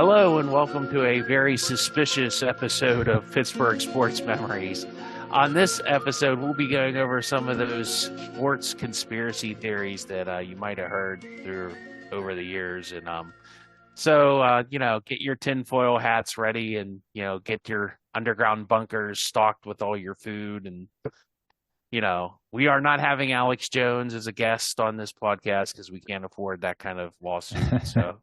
Hello and welcome to a very suspicious episode of Pittsburgh Sports Memories. On this episode, we'll be going over some of those sports conspiracy theories that you might have heard over the years. And so, get your tinfoil hats ready and, get your underground bunkers stocked with all your food. And, we are not having Alex Jones as a guest on this podcast because we can't afford that kind of lawsuit. So.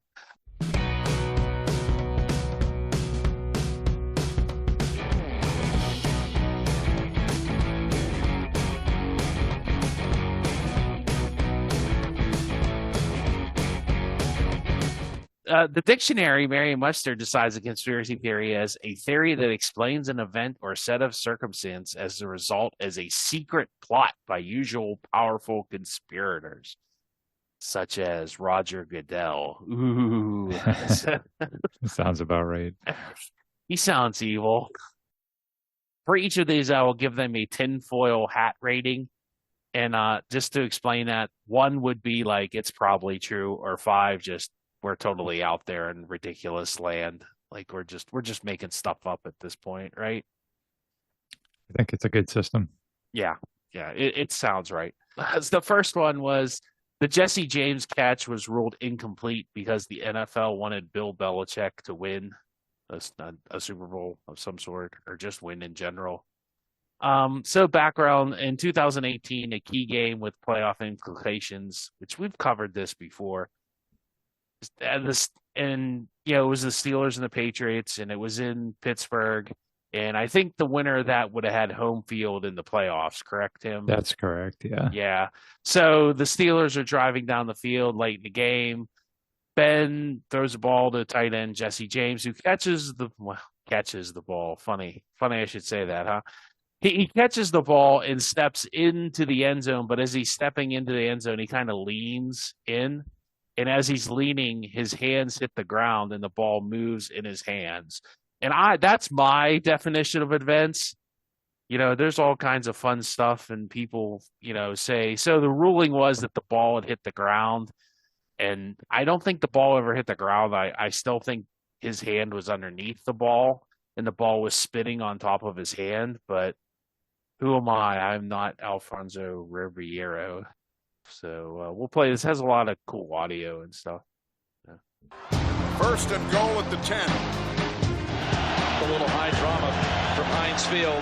The dictionary, Merriam-Webster, decides a conspiracy theory as a theory that explains an event or set of circumstance as the result as a secret plot by usual powerful conspirators, such as Roger Goodell. Ooh. Sounds about right. He sounds evil. For each of these, I will give them a tinfoil hat rating. And just to explain that, 1 would be like, it's probably true, or 5, just we're totally out there in ridiculous land. Like we're just making stuff up at this point, right? I think it's a good system. Yeah, it sounds right. The first one was the Jesse James catch was ruled incomplete because the NFL wanted Bill Belichick to win a Super Bowl of some sort, or just win in general. So background, in 2018, a key game with playoff implications, which we've covered this before. It was the Steelers and the Patriots, and it was in Pittsburgh. And I think the winner of that would have had home field in the playoffs, correct, Tim? That's correct, yeah. Yeah. So the Steelers are driving down the field late in the game. Ben throws the ball to tight end Jesse James, who catches the ball. Funny I should say that, huh? He catches the ball and steps into the end zone, but as he's stepping into the end zone, he kind of leans in. And as he's leaning, his hands hit the ground and the ball moves in his hands. And that's my definition of events. There's all kinds of fun stuff, and people, say, so the ruling was that the ball had hit the ground. And I don't think the ball ever hit the ground. I still think his hand was underneath the ball and the ball was spinning on top of his hand. But who am I? I'm not Alfonso Ribeiro. So we'll play. This has a lot of cool audio and stuff. Yeah. First and goal at the 10. A little high drama from Heinz Field.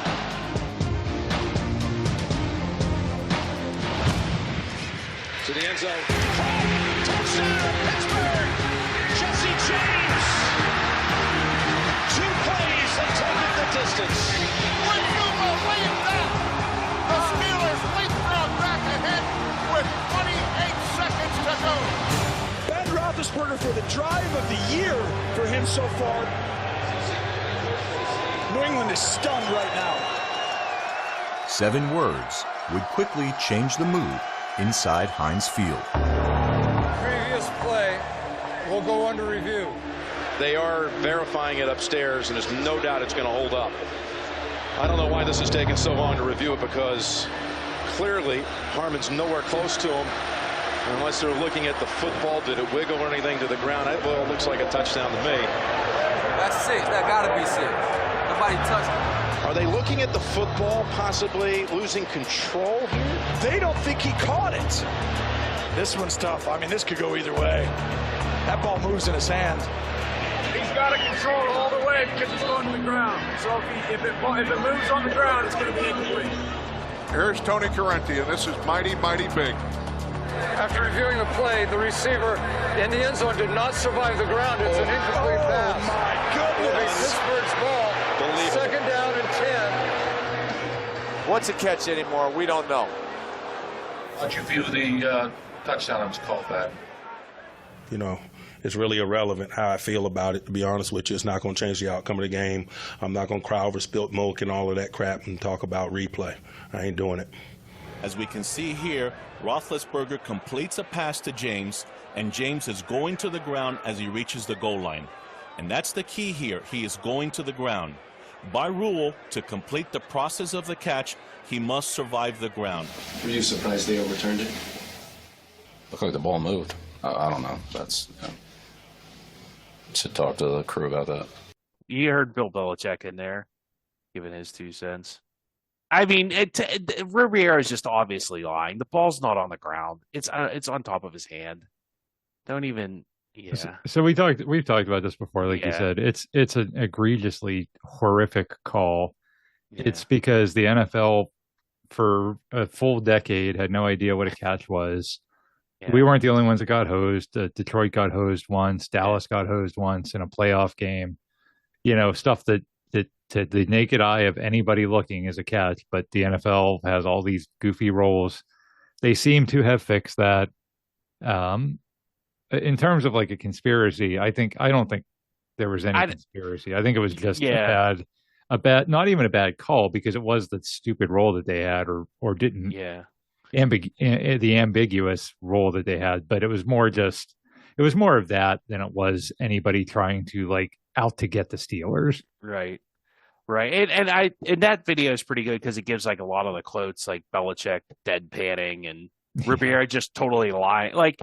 To the end zone. Touchdown, Pittsburgh! Jesse James! 2 plays and take it the distance. When you believe that, the Steelers leapfrog back ahead with 28 seconds to go. Ben Roethlisberger for the drive of the year for him so far. New England is stunned right now. 7 words would quickly change the mood inside Heinz Field. Previous play will go under review. They are verifying it upstairs, and there's no doubt it's going to hold up. I don't know why this is taking so long to review it, because clearly Harmon's nowhere close to him. Unless they're looking at the football, did it wiggle or anything to the ground? Well, it looks like a touchdown to me. That's 6. That got to be 6. Nobody touched it. Are they looking at the football, possibly losing control here? They don't think he caught it. This one's tough. I mean, this could go either way. That ball moves in his hand. He's got to control it all the way because it's going to the ground. So if it moves on the ground, it's going to be incomplete. Here's Tony Correnti, and this is mighty, mighty big. After reviewing the play, the receiver in the end zone did not survive the ground. It's an incomplete pass. Oh, my It'll be goodness. Pittsburgh's ball. Second down and 10. What's a catch anymore? We don't know. How'd you view the touchdown that was called back? It's really irrelevant how I feel about it, to be honest with you. It's not going to change the outcome of the game. I'm not going to cry over spilt milk and all of that crap and talk about replay. I ain't doing it. As we can see here, Roethlisberger completes a pass to James, and James is going to the ground as he reaches the goal line. And that's the key here. He is going to the ground. By rule, to complete the process of the catch, he must survive the ground. Were you surprised they overturned it? Looked like the ball moved. I don't know. That's Should talk to the crew about that. You heard Bill Belichick in there giving his 2 cents. I mean, Riviera is just obviously lying. The ball's not on the ground. It's on top of his hand. Don't even. Yeah. So we've talked about this before, like you said. It's an egregiously horrific call. Yeah. It's because the NFL for a full decade had no idea what a catch was. Yeah. We weren't the only ones that got hosed. Detroit got hosed once. Dallas got hosed once in a playoff game. Stuff that to the naked eye of anybody looking is a catch, but the NFL has all these goofy rules. They seem to have fixed that. In terms of like a conspiracy, I don't think there was any conspiracy. I think it was just a bad, not even a bad call, because it was the stupid role that they had or didn't. Yeah. The ambiguous role that they had, but it was more of that than it was anybody trying to like out to get the Steelers. Right. And that video is pretty good because it gives like a lot of the quotes, like Belichick deadpanning and Riviera just totally lying. Like,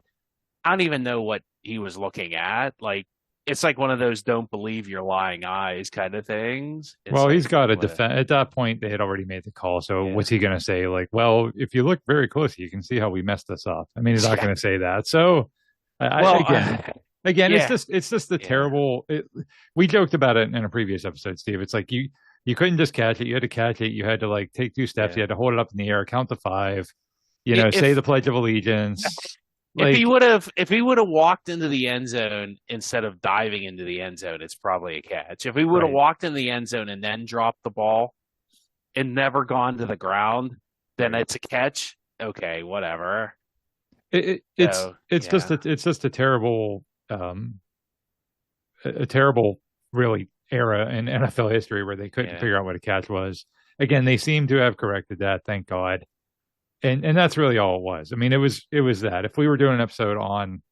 I don't even know what he was looking at. Like, it's like one of those "don't believe your lying eyes" kind of things. Well, he's got to defend. At that point, they had already made the call. So what's he going to say? Like, well, if you look very closely, you can see how we messed this up. I mean, he's not going to say that. So, again, it's just the terrible. We joked about it in a previous episode, Steve. It's like you couldn't just catch it. You had to catch it. You had to like take 2 steps. You had to hold it up in the air, count to 5. Say the Pledge of Allegiance. If he would have walked into the end zone instead of diving into the end zone, it's probably a catch. If he would have walked in the end zone and then dropped the ball and never gone to the ground, then it's a catch. Okay, whatever. It's just a terrible really era in NFL history where they couldn't figure out what a catch was. Again, they seem to have corrected that, thank God. And that's really all it was. I mean, it was that. If we were doing an episode on,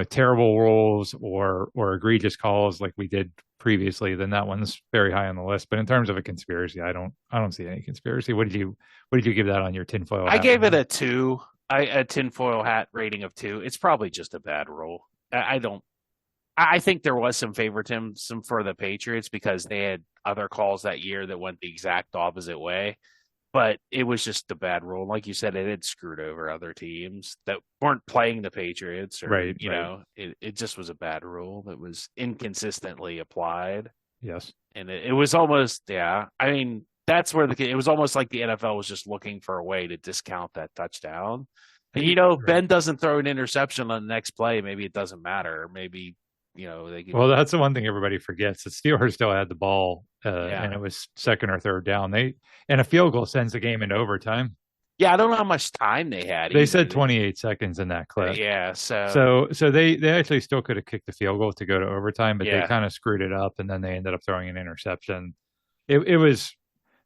terrible rules or egregious calls like we did previously, then that one's very high on the list. But in terms of a conspiracy, I don't see any conspiracy. What did you give that on your tinfoil hat? I gave it a 2. A tinfoil hat rating of 2. It's probably just a bad rule. I think there was some favoritism for the Patriots because they had other calls that year that went the exact opposite way. But it was just a bad rule. Like you said, it had screwed over other teams that weren't playing the Patriots. It just was a bad rule that was inconsistently applied. Yes. And it was almost, I mean, that's where it was almost like the NFL was just looking for a way to discount that touchdown. And, Ben doesn't throw an interception on the next play. Maybe it doesn't matter. Maybe, they can... Well, that's the one thing everybody forgets. The Steelers still had the ball, and it was 2nd or 3rd down. And a field goal sends the game into overtime. Yeah, I don't know how much time they had. They said 28 seconds in that clip. Yeah, so they actually still could have kicked the field goal to go to overtime, but they kind of screwed it up, and then they ended up throwing an interception. It was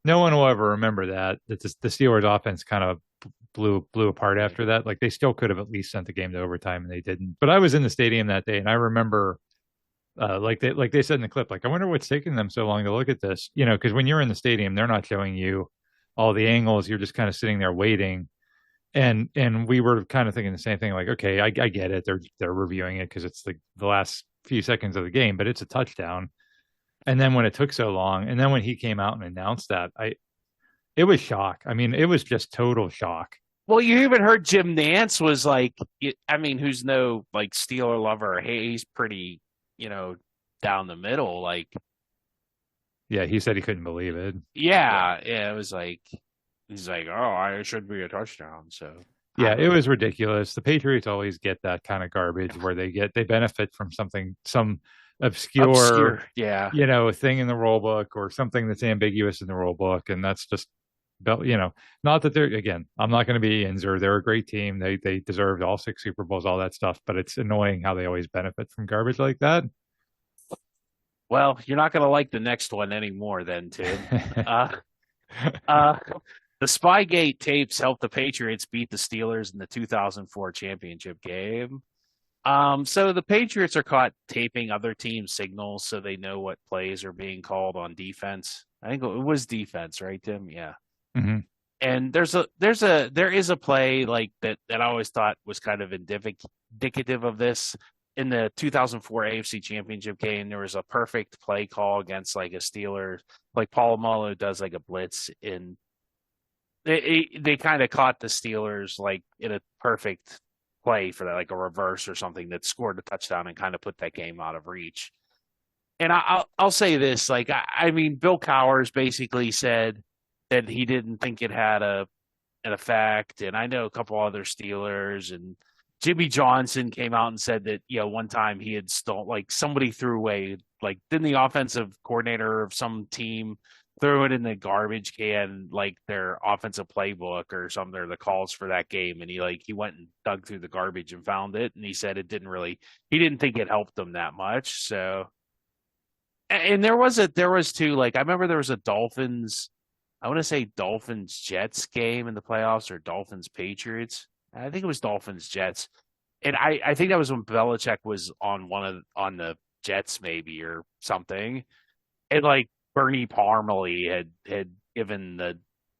no one will ever remember that the Steelers offense kind of blew apart after that. Like, they still could have at least sent the game to overtime, and they didn't. But I was in the stadium that day, and I remember, like they said in the clip, like, I wonder what's taking them so long to look at this. Because when you're in the stadium, they're not showing you all the angles. You're just kind of sitting there waiting, and we were kind of thinking the same thing. Like, okay, I get it. They're reviewing it because it's the last few seconds of the game, but it's a touchdown. And then when it took so long, and then when he came out and announced that, it was shock. I mean, it was just total shock. Well, you even heard Jim Nantz was like, I mean, who's no like Steeler lover? Hey, he's pretty, down the middle. Like, yeah, he said he couldn't believe it. Yeah, it was like, he's like, oh, it should be a touchdown. So yeah, it was ridiculous. The Patriots always get that kind of garbage where they benefit from some obscure thing in the rule book or something that's ambiguous in the rule book, and that's just, not that I'm not going to be Inzer. They're a great team. They deserved all 6 Super Bowls, all that stuff, but it's annoying how they always benefit from garbage like that. Well, you're not going to like the next one anymore then, Tim. The Spygate tapes helped the Patriots beat the Steelers in the 2004 championship game. So the Patriots are caught taping other teams' signals so they know what plays are being called on defense. I think it was defense, right, Tim? Yeah. Mm-hmm. And there is a play like that I always thought was kind of indicative of this. in the 2004 AFC Championship game, there was a perfect play call against like a Steeler, like Polamalu does like a blitz, and they kind of caught the Steelers like in a perfect play for that, like a reverse or something that scored a touchdown and kind of put that game out of reach. And I'll say this, like I mean, Bill Cowers basically said that he didn't think it had an effect, and I know a couple other Steelers, and Jimmy Johnson came out and said that one time he had like somebody threw away, like didn't the offensive coordinator of some team threw it in the garbage can, like their offensive playbook or something, or the calls for that game, and he went and dug through the garbage and found it, and he said he didn't think it helped them that much. So, and there was too, like I remember there was a Dolphins Jets game in the playoffs, or Dolphins Patriots. I think it was Dolphins Jets. And I think that was when Belichick was on the Jets maybe or something. And like Bernie Parmalee had given the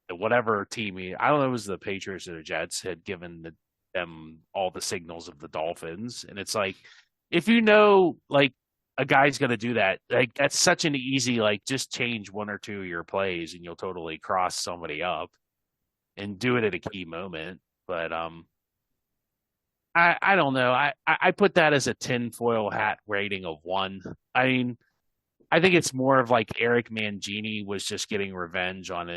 whatever team, I don't know, it was the Patriots or the Jets, had given them all the signals of the Dolphins. And it's like, if like a guy's going to do that, like that's such an easy, like just change one or two of your plays and you'll totally cross somebody up, and do it at a key moment. But I don't know. I put that as a tinfoil hat rating of 1. I mean, I think it's more of like Eric Mangini was just getting revenge on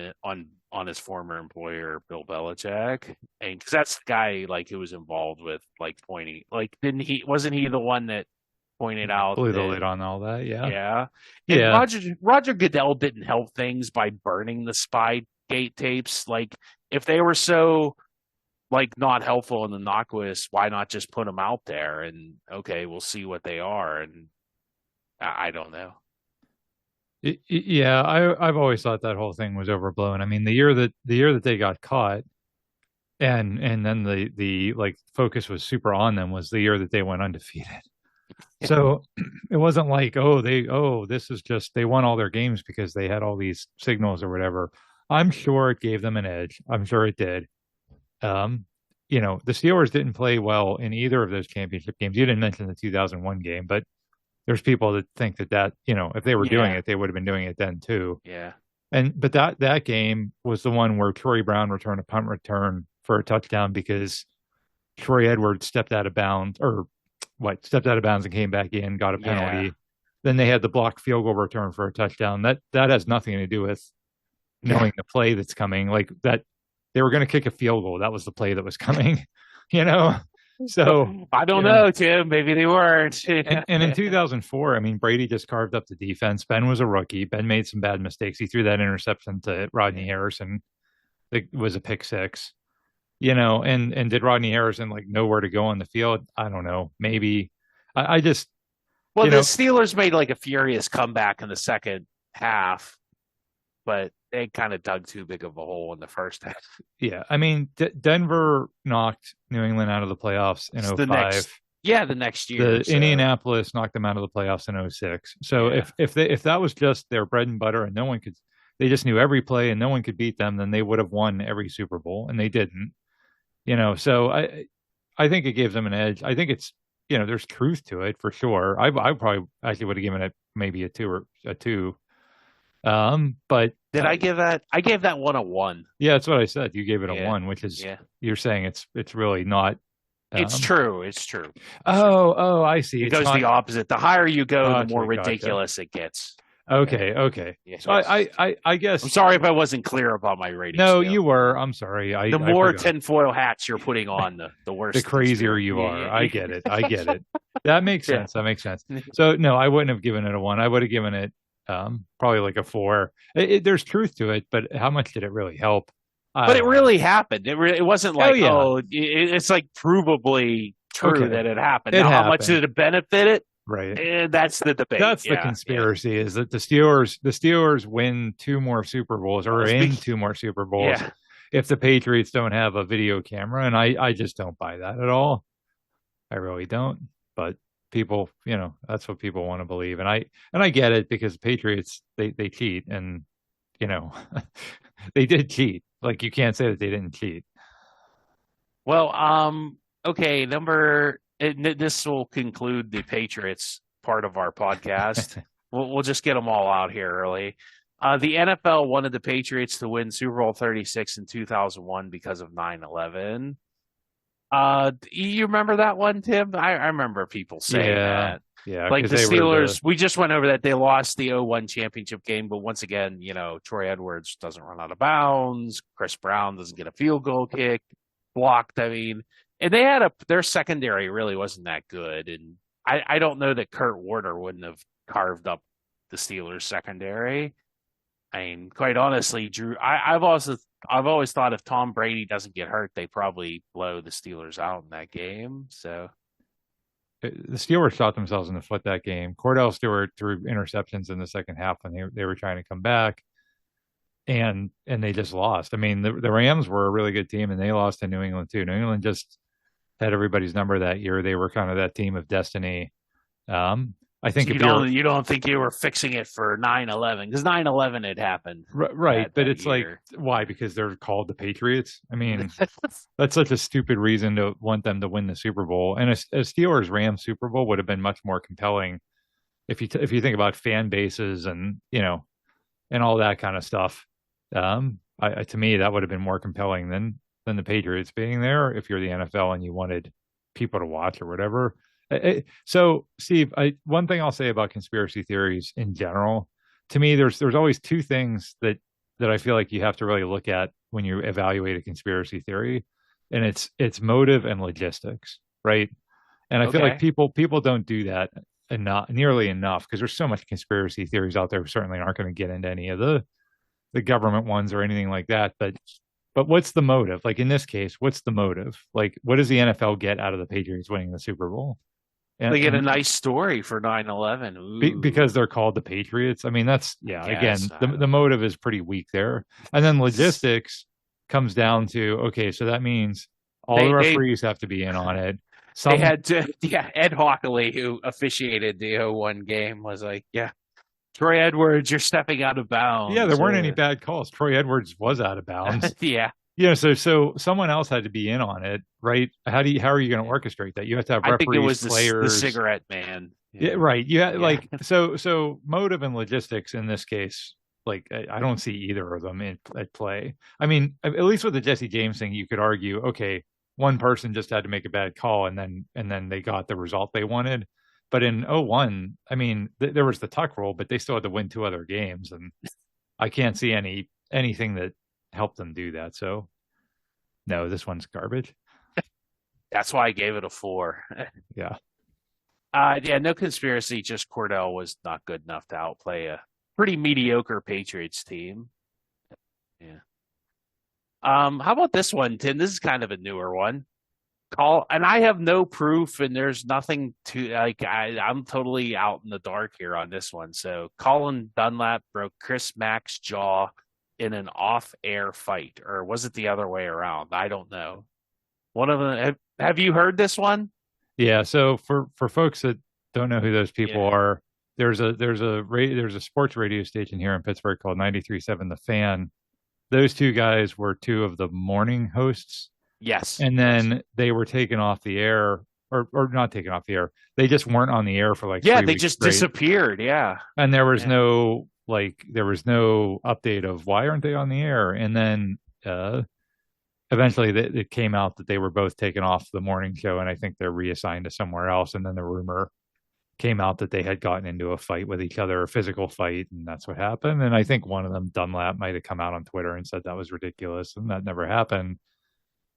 his former employer Bill Belichick, and because that's the guy like who was involved with like pointing, like wasn't he the one that pointed out blew the lid on all that? Yeah. Roger Goodell didn't help things by burning the Spygate tapes. Like if they were so like not helpful in the innocuous, why not just put them out there and okay, we'll see what they are? And I don't know. Yeah, I've always thought that whole thing was overblown. I mean, the year that they got caught, and then the like focus was super on them, was the year that they went undefeated. So it wasn't like this is just they won all their games because they had all these signals or whatever. I'm sure it gave them an edge. I'm sure it did. The Steelers didn't play well in either of those championship games. You didn't mention the 2001 game, but there's people that think that if they were doing it, they would have been doing it then too. Yeah. But that game was the one where Troy Brown returned a punt return for a touchdown because Troy Edwards stepped out of bounds and came back in, got a penalty. Yeah. Then they had the blocked field goal return for a touchdown. That has nothing to do with knowing the play that's coming. Like that, they were going to kick a field goal. That was the play that was coming. So I don't know, Tim. Maybe they weren't. and in 2004, I mean, Brady just carved up the defense. Ben was a rookie. Ben made some bad mistakes. He threw that interception to Rodney Harrison. It was a pick six. And did Rodney Harrison like know where to go on the field? I don't know. Maybe. I just. Well, the Steelers made like a furious comeback in the second half, but they kind of dug too big of a hole in the first half. Yeah, I mean, Denver knocked New England out of the playoffs in 2005. The next year. Indianapolis knocked them out of the playoffs in 2006. So if that was just their bread and butter and they just knew every play and no one could beat them, then they would have won every Super Bowl, and they didn't. So I think it gives them an edge. I think it's there's truth to it for sure. I probably actually would have given it maybe a 2. But did I give that? I gave that one a 1. Yeah, that's what I said. You gave it a 1, which is you're saying it's really not. It's true. Oh, I see. It goes the opposite. The higher you go, the more ridiculous it gets. Okay. Yes. So I guess I'm sorry if I wasn't clear about my rating. No, scale. You were. I'm sorry. The more tinfoil hats you're putting on, the worse. The crazier you are. Yeah. I get it. That makes sense. So no, I wouldn't have given it a 1. I would have given it probably like a 4. There's truth to it, but how much did it really help? But it really happened. It wasn't like it's like provably true that it happened. How much did it benefit it? Right. And that's the debate. That's the conspiracy is that the Steelers win 2 more Super Bowls or in 2 more Super Bowls if the Patriots don't have a video camera. And I just don't buy that at all. I really don't. But people, that's what people want to believe. And I get it because the Patriots, they cheat and, they did cheat. Like you can't say that they didn't cheat. Well, okay. Number This will conclude the Patriots part of our podcast. We'll just get them all out here early. The NFL wanted the Patriots to win Super Bowl 36 in 2001 because of 9/11. You remember that one, Tim? I remember people saying that. Yeah, like the Steelers, we just went over that. They lost the 0-1 championship game, but once again, Troy Edwards doesn't run out of bounds. Chris Brown doesn't get a field goal kick blocked. I mean, and they had their secondary really wasn't that good. And I don't know that Kurt Warner wouldn't have carved up the Steelers secondary. I mean, quite honestly, Drew, I've always thought if Tom Brady doesn't get hurt, they probably blow the Steelers out in that game. So the Steelers shot themselves in the foot that game. Cordell Stewart threw interceptions in the second half when they were trying to come back, and they just lost. I mean, the Rams were a really good team, and they lost to New England too. New England just had everybody's number that year. They were kind of that team of destiny. I think so you don't think you were fixing it for 9/11 because 9/11 had happened, right? But it's year. Like, why? Because they're called the Patriots. I mean, that's such a stupid reason to want them to win the Super Bowl. And a Steelers Rams Super Bowl would have been much more compelling if you think about fan bases and and all that kind of stuff. To me, that would have been more compelling than the Patriots being there if you're the NFL and you wanted people to watch or whatever. So, Steve, one thing I'll say about conspiracy theories in general, to me, there's always two things that I feel like you have to really look at when you evaluate a conspiracy theory, and it's motive and logistics, right? And I feel like people don't do that nearly enough because there's so much conspiracy theories out there. We certainly aren't going to get into any of the government ones or anything like that, but what's the motive? Like in this case, what's the motive? Like, what does the NFL get out of the Patriots winning the Super Bowl? They get a nice story for 9/11 because they're called the Patriots. I mean, that's again, the motive is pretty weak there. And then logistics comes down to, okay, so that means all the referees have to be in on it. They had to, Ed Hockley, who officiated the 0-1 game, was like, Troy Edwards, you're stepping out of bounds. Yeah, there weren't any bad calls. Troy Edwards was out of bounds. So someone else had to be in on it, right? How are you going to orchestrate that? You have to have referees, I think it was players, the cigarette man. Yeah, right. Like so motive and logistics in this case, like I don't see either of them at play. I mean, at least with the Jesse James thing, you could argue, okay, one person just had to make a bad call and then they got the result they wanted. But in 0-1, I mean, there was the tuck rule, but they still had to win 2 other games, and I can't see anything that helped them do that. So, no, this one's garbage. That's why I gave it a 4. Yeah. No conspiracy. Just Cordell was not good enough to outplay a pretty mediocre Patriots team. Yeah. How about this one, Tim? This is kind of a newer one. And I have no proof, and there's nothing to like. I'm totally out in the dark here on this one. So, Colin Dunlap broke Chris Mack's jaw in an off-air fight, or was it the other way around? I don't know. One of them. Have you heard this one? Yeah. So for folks that don't know who those people are, there's a sports radio station here in Pittsburgh called 93.7 The Fan. Those two guys were 2 of the morning hosts. Yes. And then they were taken off the air, or not taken off the air. They just weren't on the air for like 3 they weeks just straight. Disappeared. Yeah. And there was no update of why aren't they on the air. And then eventually it came out that they were both taken off the morning show, and I think they're reassigned to somewhere else. And then the rumor came out that they had gotten into a fight with each other, a physical fight, and that's what happened. And I think one of them, Dunlap, might have come out on Twitter and said that was ridiculous, and that never happened.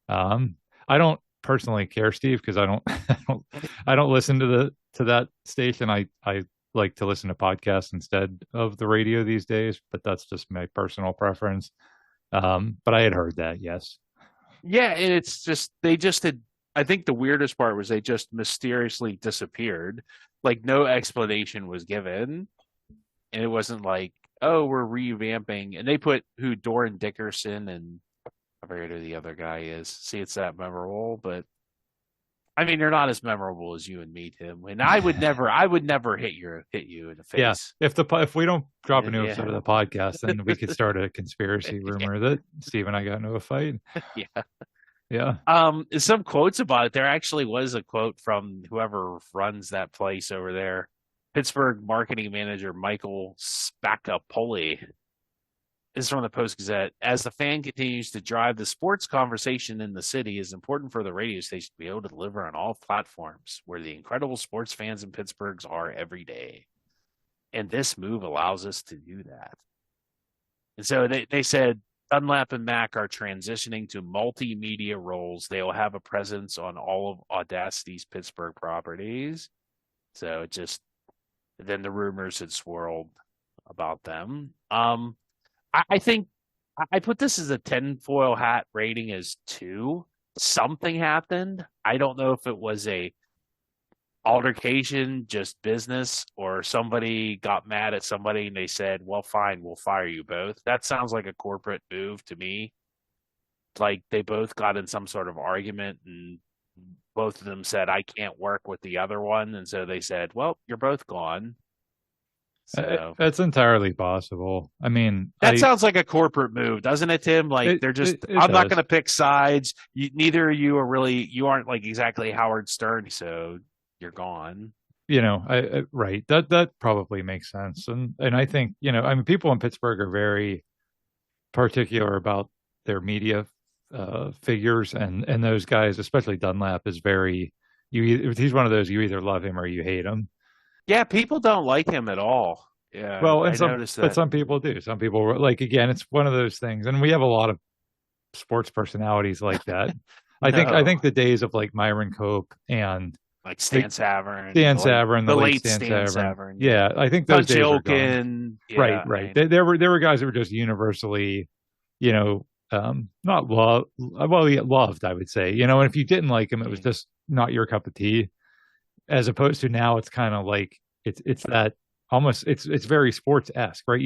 I don't personally care, Steve, because I don't listen to that station. I like to listen to podcasts instead of the radio these days, but that's just my personal preference. But I had heard that, yes. Yeah, and it's just I think the weirdest part was they just mysteriously disappeared. Like no explanation was given. And it wasn't like, oh, we're revamping. And they put Doran Dickerson and I forget who the other guy is. See, it's that memorable, but I mean, they're not as memorable as you and me, Tim. And I would never hit you in the face. Yeah. If we don't drop a new episode of the podcast, then we could start a conspiracy rumor that Steve and I got into a fight. Yeah. Yeah. Some quotes about it. There actually was a quote from whoever runs that place over there, Pittsburgh marketing manager Michael Spacapoli. This is from the Post-Gazette. As the fan continues to drive the sports conversation in the city, it's important for the radio station to be able to deliver on all platforms where the incredible sports fans in Pittsburgh are every day. And this move allows us to do that. And so they said Dunlap and Mack are transitioning to multimedia roles. They will have a presence on all of Audacity's Pittsburgh properties. So it just, then the rumors had swirled about them. I think I put this as a tinfoil hat rating as 2. Something happened. I don't know if it was a altercation, just business, or somebody got mad at somebody and they said, well, fine, we'll fire you both. That sounds like a corporate move to me. Like they both got in some sort of argument and both of them said, I can't work with the other one. And so they said, well, you're both gone. So that's entirely possible. I mean, that sounds like a corporate move, doesn't it, Tim? Like they're just, I'm not going to pick sides. Neither of you are really, you aren't like exactly Howard Stern, so you're gone. Right. That probably makes sense. And I think, I mean, people in Pittsburgh are very particular about their media figures, and those guys, especially Dunlap, is very, he's one of those, you either love him or you hate him. Yeah, people don't like him at all. Yeah, well, and but some people do. Some people, like, again, it's one of those things, and we have a lot of sports personalities like that. I think the days of like Myron Cope and like Stan Savern, the late Stan Savern. Yeah, I think those days are gone. Yeah, right. There were guys that were just universally, not loved. Well, loved, I would say. And if you didn't like him, it was just not your cup of tea. As opposed to now, it's kind of like it's that almost it's very sports-esque, right?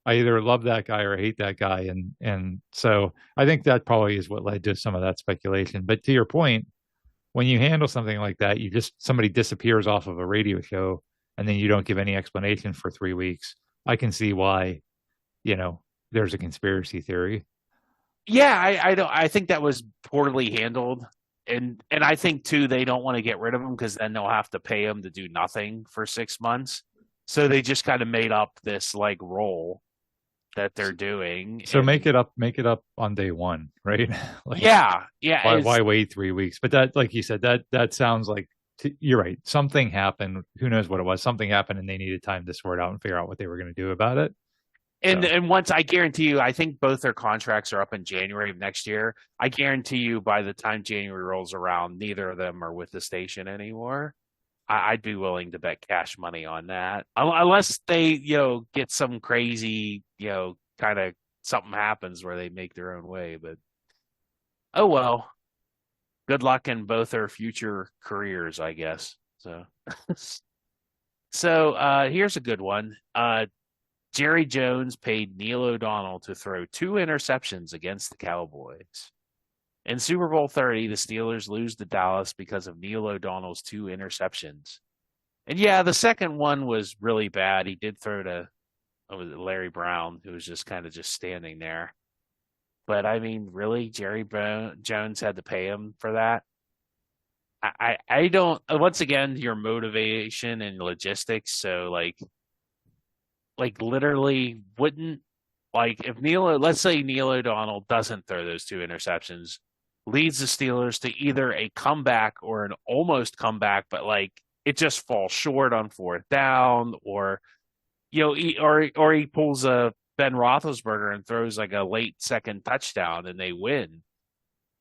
I either love that guy or hate that guy, and so I think that probably is what led to some of that speculation. But to your point, when you handle something like that, somebody disappears off of a radio show and then you don't give any explanation for 3 weeks. I can see why, there's a conspiracy theory. Yeah, I think that was poorly handled. And I think, too, they don't want to get rid of him because then they'll have to pay him to do nothing for 6 months. So they just kind of made up this like role that they're doing. So make it up on day one, right? Like, yeah. Why wait 3 weeks? But that, like you said, that sounds like you're right. Something happened. Who knows what it was? Something happened, and they needed time to sort out and figure out what they were going to do about it. And once, I guarantee you, I think both their contracts are up in January of next year. I guarantee you by the time January rolls around, neither of them are with the station anymore. I'd be willing to bet cash money on that. Unless they, get some crazy, kind of something happens where they make their own way. But, oh, well, good luck in both their future careers, I guess. So here's a good one. Jerry Jones paid Neil O'Donnell to throw 2 interceptions against the Cowboys. In Super Bowl 30, the Steelers lose to Dallas because of Neil O'Donnell's 2 interceptions. And yeah, the second one was really bad. He did throw to Larry Brown, who was just kind of just standing there. But I mean, really, Jerry Jones had to pay him for that? I don't, once again, your motivation and logistics. So like literally wouldn't, like if let's say Neil O'Donnell doesn't throw those 2 interceptions, leads the Steelers to either a comeback or an almost comeback, but like it just falls short on 4th down, or he pulls a Ben Roethlisberger and throws like a late second touchdown and they win.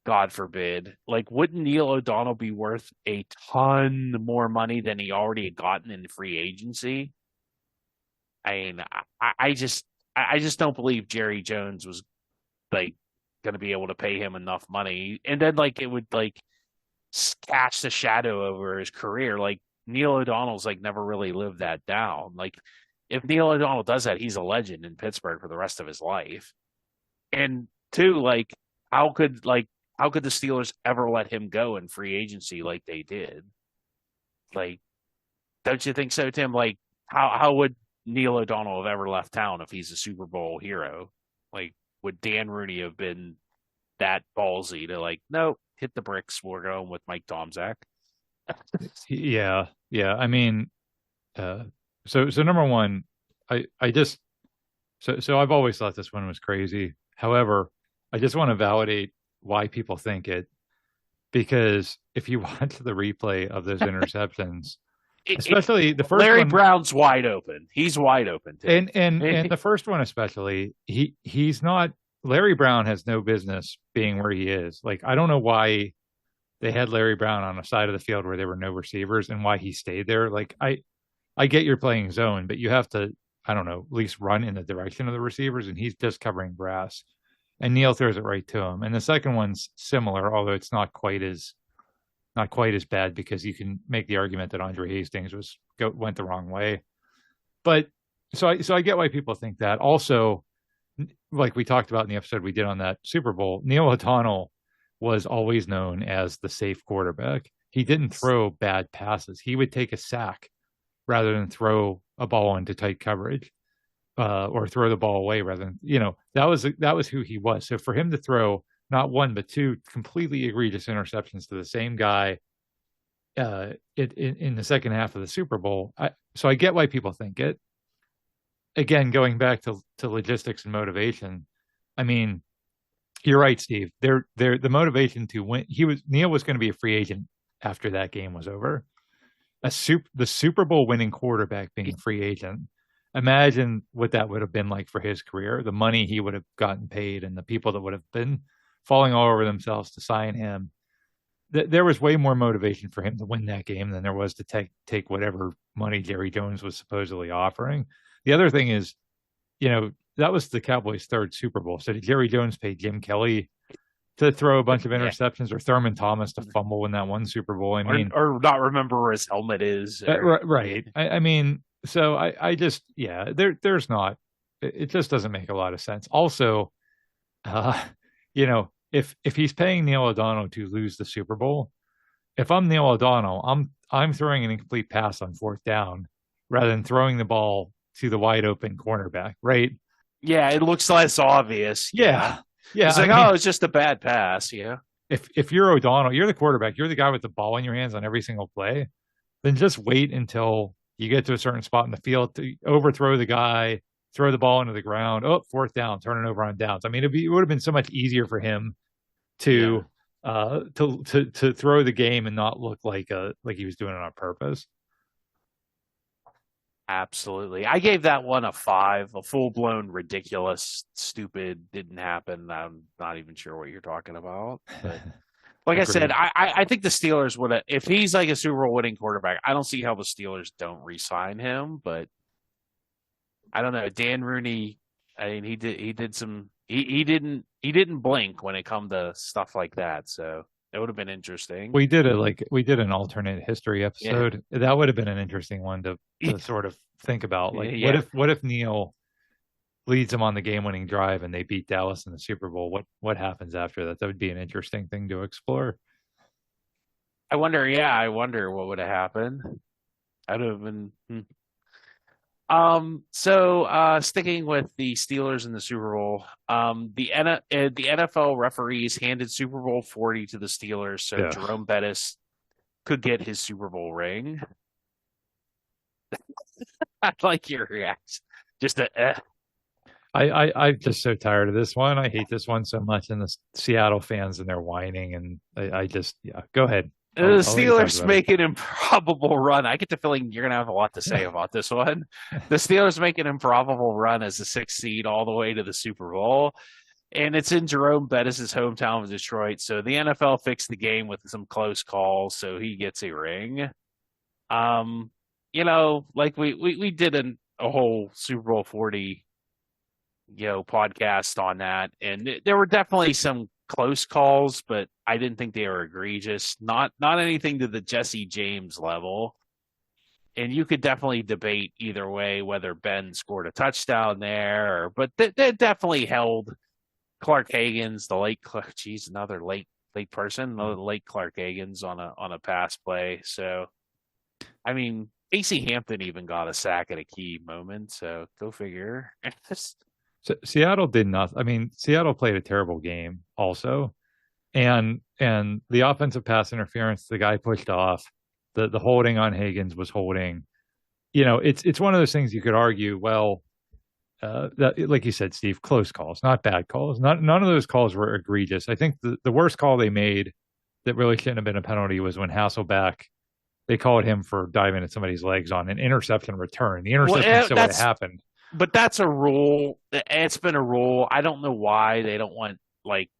God forbid. Like, wouldn't Neil O'Donnell be worth a ton more money than he already had gotten in free agency? I mean, I just don't believe Jerry Jones was like going to be able to pay him enough money, and then like it would like cast a shadow over his career. Like Neil O'Donnell's like never really lived that down. Like if Neil O'Donnell does that, he's a legend in Pittsburgh for the rest of his life. And 2, like how could the Steelers ever let him go in free agency like they did? Like, don't you think so, Tim? Like how would Neil O'Donnell have ever left town if he's a Super Bowl hero? Like, would Dan Rooney have been that ballsy to like, nope, hit the bricks. We're going with Mike Tomczak. Yeah. I mean, so number one, I just so I've always thought this one was crazy. However, I just want to validate why people think it, because if you watch the replay of those interceptions, especially the first Larry one, Brown's wide open. He's wide open too. And the first one especially, he's not. Larry Brown has no business being where he is. Like, I don't know why they had Larry Brown on a side of the field where there were no receivers and why he stayed there. Like, I get you're playing zone, but you have to, I don't know, at least run in the direction of the receivers, and he's just covering grass. And Neal throws it right to him. And the second one's similar, although it's not quite as bad, because you can make the argument that Andre Hastings went the wrong way. But so I get why people think that. Also, like we talked about in the episode we did on that Super Bowl, Neal O'Donnell was always known as the safe quarterback. He didn't throw bad passes. He would take a sack rather than throw a ball into tight coverage, or throw the ball away rather than, that was who he was. So for him to throw not one but two completely egregious interceptions to the same guy in the second half of the Super Bowl, so I get why people think it. Again, going back to logistics and motivation, I mean, you're right, Steve. The motivation to win. Neal was going to be a free agent after that game was over. The Super Bowl winning quarterback being a free agent. Imagine what that would have been like for his career. The money he would have gotten paid, and the people that would have been falling all over themselves to sign him. There was way more motivation for him to win that game than there was to take whatever money Jerry Jones was supposedly offering. The other thing is, that was the Cowboys' third Super Bowl. So did Jerry Jones pay Jim Kelly to throw a bunch of interceptions, or Thurman Thomas to fumble in that one Super Bowl? I mean, or not remember where his helmet is. Right. I mean, so I just, there's not. It just doesn't make a lot of sense. Also, if he's paying Neal O'Donnell to lose the Super Bowl, if I'm Neal O'Donnell, I'm throwing an incomplete pass on fourth down rather than throwing the ball to the wide open cornerback, right? Yeah, it looks less obvious. Yeah. It's like, it's just a bad pass. Yeah. If you're O'Donnell, you're the quarterback, you're the guy with the ball in your hands on every single play, then just wait until you get to a certain spot in the field to overthrow the guy, throw the ball into the ground. Oh, fourth down, turn it over on downs. I mean, it would have been so much easier for him to throw the game and not look like he was doing it on purpose. Absolutely. I gave that one a 5, a full-blown, ridiculous, stupid, didn't happen. I'm not even sure what you're talking about. But like I said, I think the Steelers would have, if he's like a Super Bowl winning quarterback, I don't see how the Steelers don't re-sign him, but I don't know. Dan Rooney, I mean, he didn't blink when it come to stuff like that, so it would have been interesting. We did an alternate history episode. Yeah. That would have been an interesting one to sort of think about. Like, what if Neal leads them on the game-winning drive and they beat Dallas in the Super Bowl? What happens after that? That would be an interesting thing to explore. I wonder what would have happened. I'd have been. So sticking with the Steelers in the Super Bowl, the NFL referees handed Super Bowl 40 to the Steelers, so Jerome Bettis could get his Super Bowl ring. I like your reaction. Just I'm just so tired of this one. I hate this one so much, and the Seattle fans and their whining, and I just go ahead. The Steelers make an improbable run. I get the feeling you're going to have a lot to say about this one. The Steelers make an improbable run as a 6th seed all the way to the Super Bowl, and it's in Jerome Bettis' hometown of Detroit. So the NFL fixed the game with some close calls, so he gets a ring. Like we did a whole Super Bowl 40, podcast on that, and there were definitely some close calls, but I didn't think they were egregious. Not anything to the Jesse James level. And you could definitely debate either way whether Ben scored a touchdown there, but they definitely held Clark Hagan's, the late Clark. Geez, another late person, another late Clark Hagan's on a pass play. So, I mean, AC Hampton even got a sack at a key moment. So go figure. Seattle did nothing. I mean, Seattle played a terrible game also, and the offensive pass interference, the guy pushed off, the holding on Higgins was holding. It's one of those things you could argue. Well, that, like you said, Steve, close calls, not bad calls. None of those calls were egregious. I think the worst call they made that really shouldn't have been a penalty was when Hasselbeck, they called him for diving at somebody's legs on an interception return. The interception still would have happened. But that's a rule. It's been a rule. I don't know why they don't want like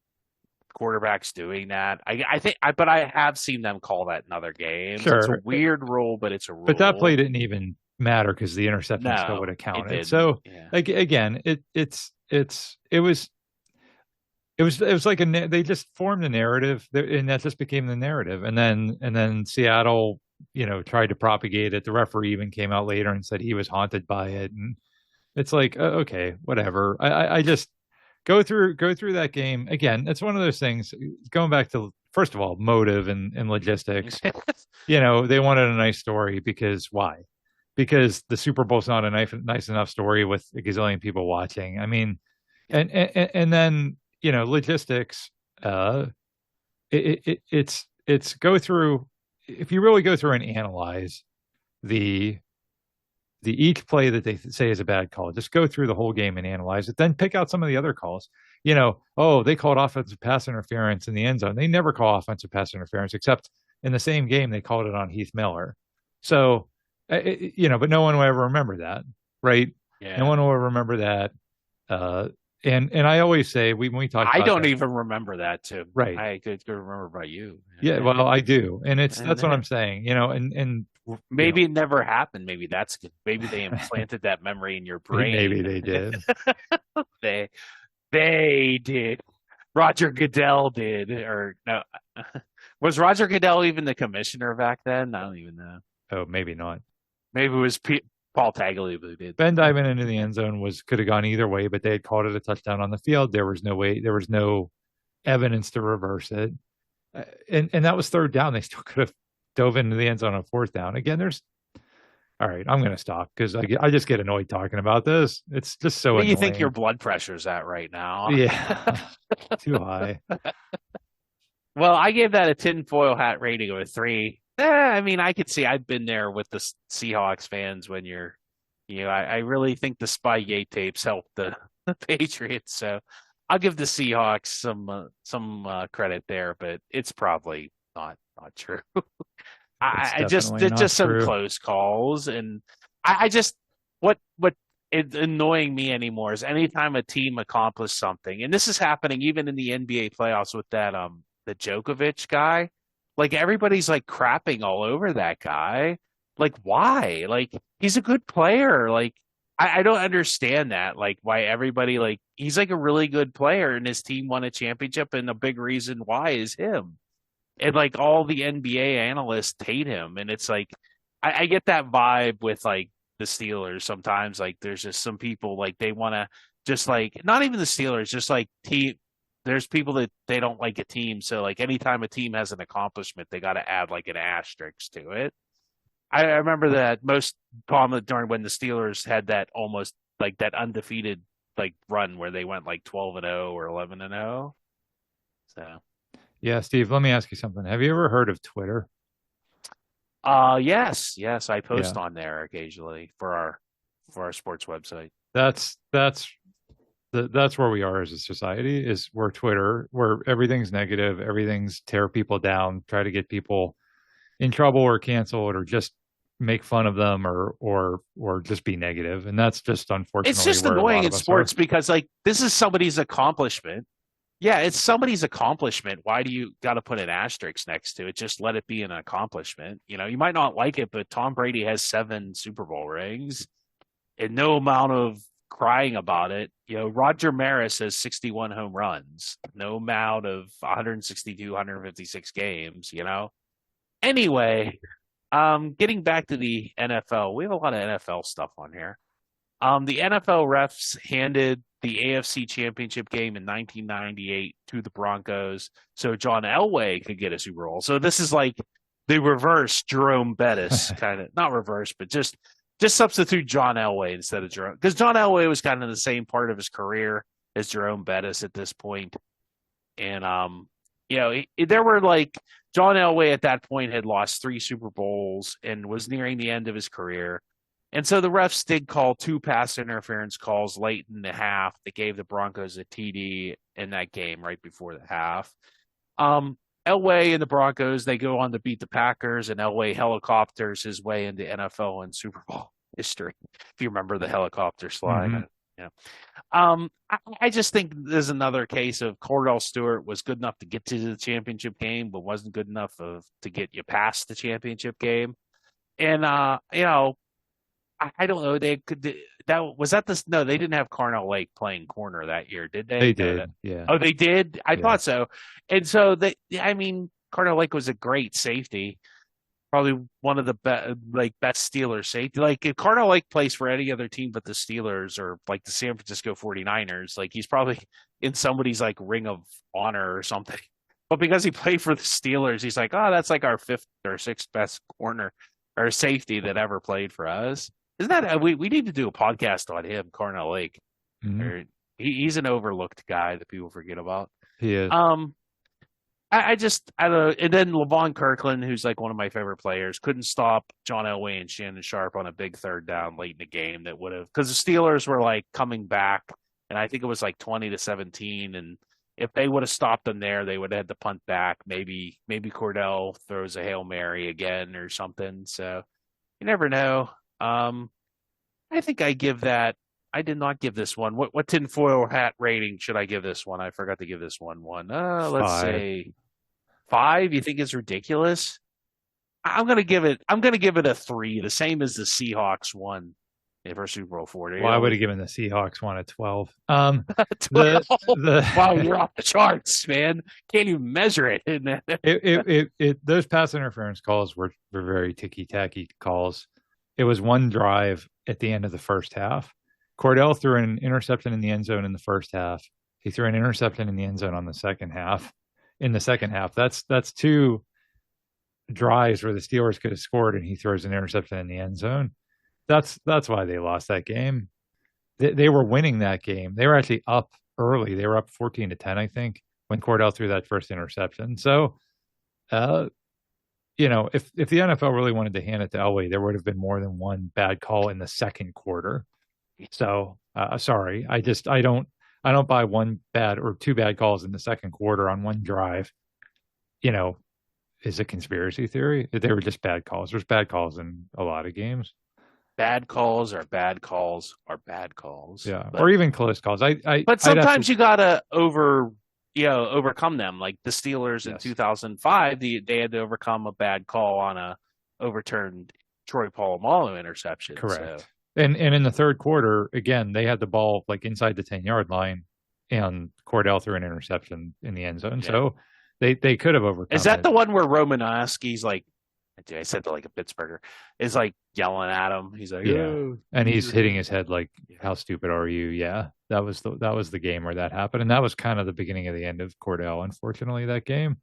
quarterbacks doing that. But I have seen them call that in other games. Sure. It's a weird rule, but it's a rule. But that play didn't even matter because the interception still would have counted. So again, it was like they just formed a narrative, and that just became the narrative. And then Seattle, tried to propagate it. The referee even came out later and said he was haunted by it, and it's like, okay, whatever. I just go through that game again. It's one of those things. Going back to, first of all, motive and logistics. They wanted a nice story because why? Because the Super Bowl's not a nice enough story with a gazillion people watching. I mean, and then logistics. It's go through. If you really go through and analyze the each play that they say is a bad call, just go through the whole game and analyze it. Then pick out some of the other calls. They called offensive pass interference in the end zone. They never call offensive pass interference, except in the same game they called it on Heath Miller. So, but no one will ever remember that, right? Yeah. No one will ever remember that. And I always say when we talk, I don't even remember that too. Right. I could remember about you. Yeah, well, I do, and that's what I'm saying. And maybe it never happened. Maybe that's good. Maybe they implanted that memory in your brain. Maybe they did. They did. Roger Goodell did, or no? Was Roger Goodell even the commissioner back then? I don't even know. Oh, maybe not. Maybe it was Paul Tagliabue did. Ben diving into the end zone could have gone either way, but they had called it a touchdown on the field. There was no way. There was no evidence to reverse it, and that was third down. They still could have dove into the end zone on fourth down. Again, all right, I'm going to stop because I just get annoyed talking about this. It's just so annoying. What do you think your blood pressure's at right now? Yeah, too high. Well, I gave that a tinfoil hat rating of a 3. I mean, I could see I've been there with the Seahawks fans when I really think the Spygate tapes helped the Patriots. So I'll give the Seahawks some credit there, but it's probably not true. Just some true. Close calls, and I just what is annoying me anymore is anytime a team accomplishes something, and this is happening even in the NBA playoffs with that the Djokovic guy. Like everybody's like crapping all over that guy. Like why? Like he's a good player. Like I don't understand that. Like why everybody he's like a really good player and his team won a championship, and a big reason why is him. And like all the NBA analysts hate him, and it's like I get that vibe with like the Steelers sometimes. Like there's just some people like they want to just like not even the Steelers, just like team. There's people that they don't like a team, so like anytime a team has an accomplishment, they got to add like an asterisk to it. I remember that most common during when the Steelers had that almost like that undefeated like run where they went like 12-0 or 11-0. So. Yeah, Steve, let me ask you something. Have you ever heard of Twitter? Yes, I post on there occasionally for our sports website. That's where we are as a society. Is we're Twitter, where everything's negative, everything's tear people down, try to get people in trouble or canceled or just make fun of them or just be negative, and that's just unfortunately. It's just annoying in sports because like this is somebody's accomplishment. Yeah, it's somebody's accomplishment. Why do you got to put an asterisk next to it? Just let it be an accomplishment. You might not like it, but Tom Brady has 7 Super Bowl rings and no amount of crying about it. Roger Maris has 61 home runs, no amount of 162, 156 games, Anyway, getting back to the NFL, we have a lot of NFL stuff on here. The NFL refs handed the AFC Championship game in 1998 to the Broncos so John Elway could get a Super Bowl. So this is like the reverse Jerome Bettis kind of, not reverse, but just Just substitute John Elway instead of Jerome, because John Elway was kind of the same part of his career as Jerome Bettis at this point. And there were like John Elway at that point had lost 3 Super Bowls and was nearing the end of his career. And so the refs did call 2 pass interference calls late in the half that gave the Broncos a TD in that game right before the half. Elway and the Broncos, they go on to beat the Packers, and Elway helicopters his way into NFL and Super Bowl history, if you remember the helicopter slide. Mm-hmm. Yeah. I just think there's another case of Cordell Stewart was good enough to get to the championship game, but wasn't good enough to get you past the championship game. And, I don't know. They didn't have Carnell Lake playing corner that year, did they? They did. Yeah. Oh, they did? I thought so. And so Carnell Lake was a great safety. Probably one of the best Steelers safety. Like if Carnell Lake plays for any other team but the Steelers or like the San Francisco 49ers, like he's probably in somebody's like ring of honor or something. But because he played for the Steelers, he's like, oh, that's like our 5th or 6th best corner or safety that ever played for us. Isn't that we need to do a podcast on him, Carnell Lake. Mm-hmm. He's an overlooked guy that people forget about. He is. I don't know. And then Levon Kirkland, who's like one of my favorite players, couldn't stop John Elway and Shannon Sharp on a big 3rd down late in the game that would have, because the Steelers were like coming back, and I think it was like 20-17, and if they would have stopped them there, they would have had to punt back. Maybe Cordell throws a Hail Mary again or something. So you never know. I think I did not give this one. What tinfoil hat rating should I give this one? I forgot to give this one. Let's say 5. You think it's ridiculous? I'm gonna give it a 3, the same as the Seahawks one for Super Bowl 40. Well, I would have given the Seahawks one a 12. 12. Wow, you're off the charts, man. Can't even measure it. Those pass interference calls were very ticky-tacky calls. It was one drive at the end of the first half. Cordell threw an interception in the end zone in the first half. He threw an interception in the end zone on the second half. In the second half, that's 2 drives where the Steelers could have scored, and he throws an interception in the end zone. That's why they lost that game. They were winning that game. They were actually up early. They were up 14-10, I think, when Cordell threw that first interception. So, if the NFL really wanted to hand it to Elway, there would have been more than one bad call in the second quarter. So, sorry, I don't buy one bad or 2 bad calls in the second quarter on one drive. Is a conspiracy theory. They were just bad calls. There's bad calls in a lot of games. Bad calls are bad calls are bad calls. Yeah, or even close calls. But sometimes you gotta overcome them. Like the Steelers in 2005, they had to overcome a bad call on a overturned Troy Polamalu interception. Correct. So. And in the third quarter, again, they had the ball like inside the 10-yard line, and Cordell threw an interception in the end zone. Yeah. So they could have overcome. Is that the one where Romanowski's like, I said to like a Pittsburgher, is like yelling at him? He's like, yeah, and he's hitting his head like, "How stupid are you?" Yeah, that was the game where that happened, and that was kind of the beginning of the end of Cordell. Unfortunately, that game.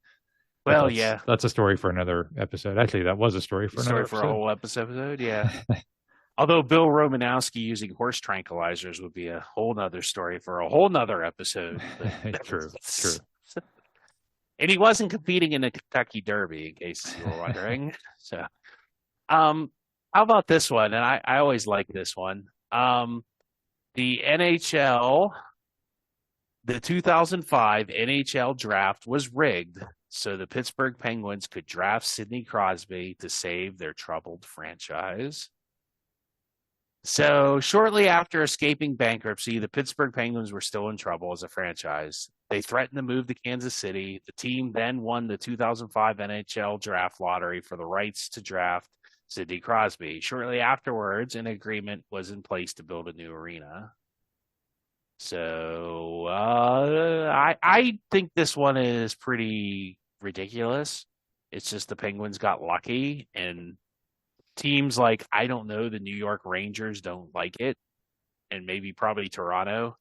Well, that's a story for another episode. Actually, that was a story for another episode. A whole episode. Yeah. Although Bill Romanowski using horse tranquilizers would be a whole nother story for a whole nother episode. True. And he wasn't competing in the Kentucky Derby, in case you were wondering. So, how about this one? And I always like this one. The NHL, the 2005 NHL draft was rigged so the Pittsburgh Penguins could draft Sidney Crosby to save their troubled franchise. So shortly after escaping bankruptcy, the Pittsburgh Penguins were still in trouble as a franchise. They threatened to move to Kansas City. The team then won the 2005 NHL draft lottery for the rights to draft Sidney Crosby. Shortly afterwards, an agreement was in place to build a new arena. So I think this one is pretty ridiculous. It's just the Penguins got lucky, and teams like, I don't know, the New York Rangers don't like it, and maybe probably Toronto.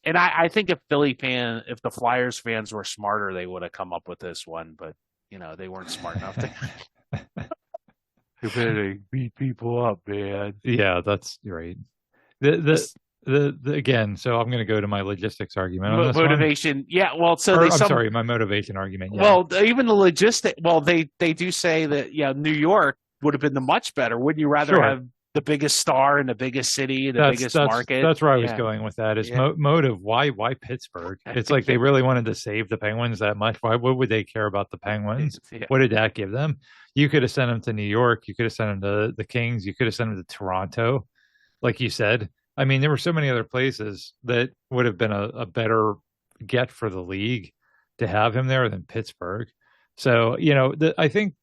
And I think if the Flyers fans were smarter, they would have come up with this one, but they weren't smart enough to. They beat people up, man. Yeah, that's right. The again. So I'm going to go to my logistics argument on this motivation. One. Yeah, well, I'm sorry, my motivation argument. Yeah. Well, even the logistic. Well, they do say that New York would have been the much better. Wouldn't you rather have the biggest star in the biggest city, biggest market? That's where I was going with that. Is motive? Why Pittsburgh? It's like they really wanted to save the Penguins that much. What would they care about the Penguins? What did that give them? You could have sent them to New York. You could have sent them to the Kings. You could have sent them to Toronto, like you said. I mean, there were so many other places that would have been a better get for the league to have him there than Pittsburgh. So, I think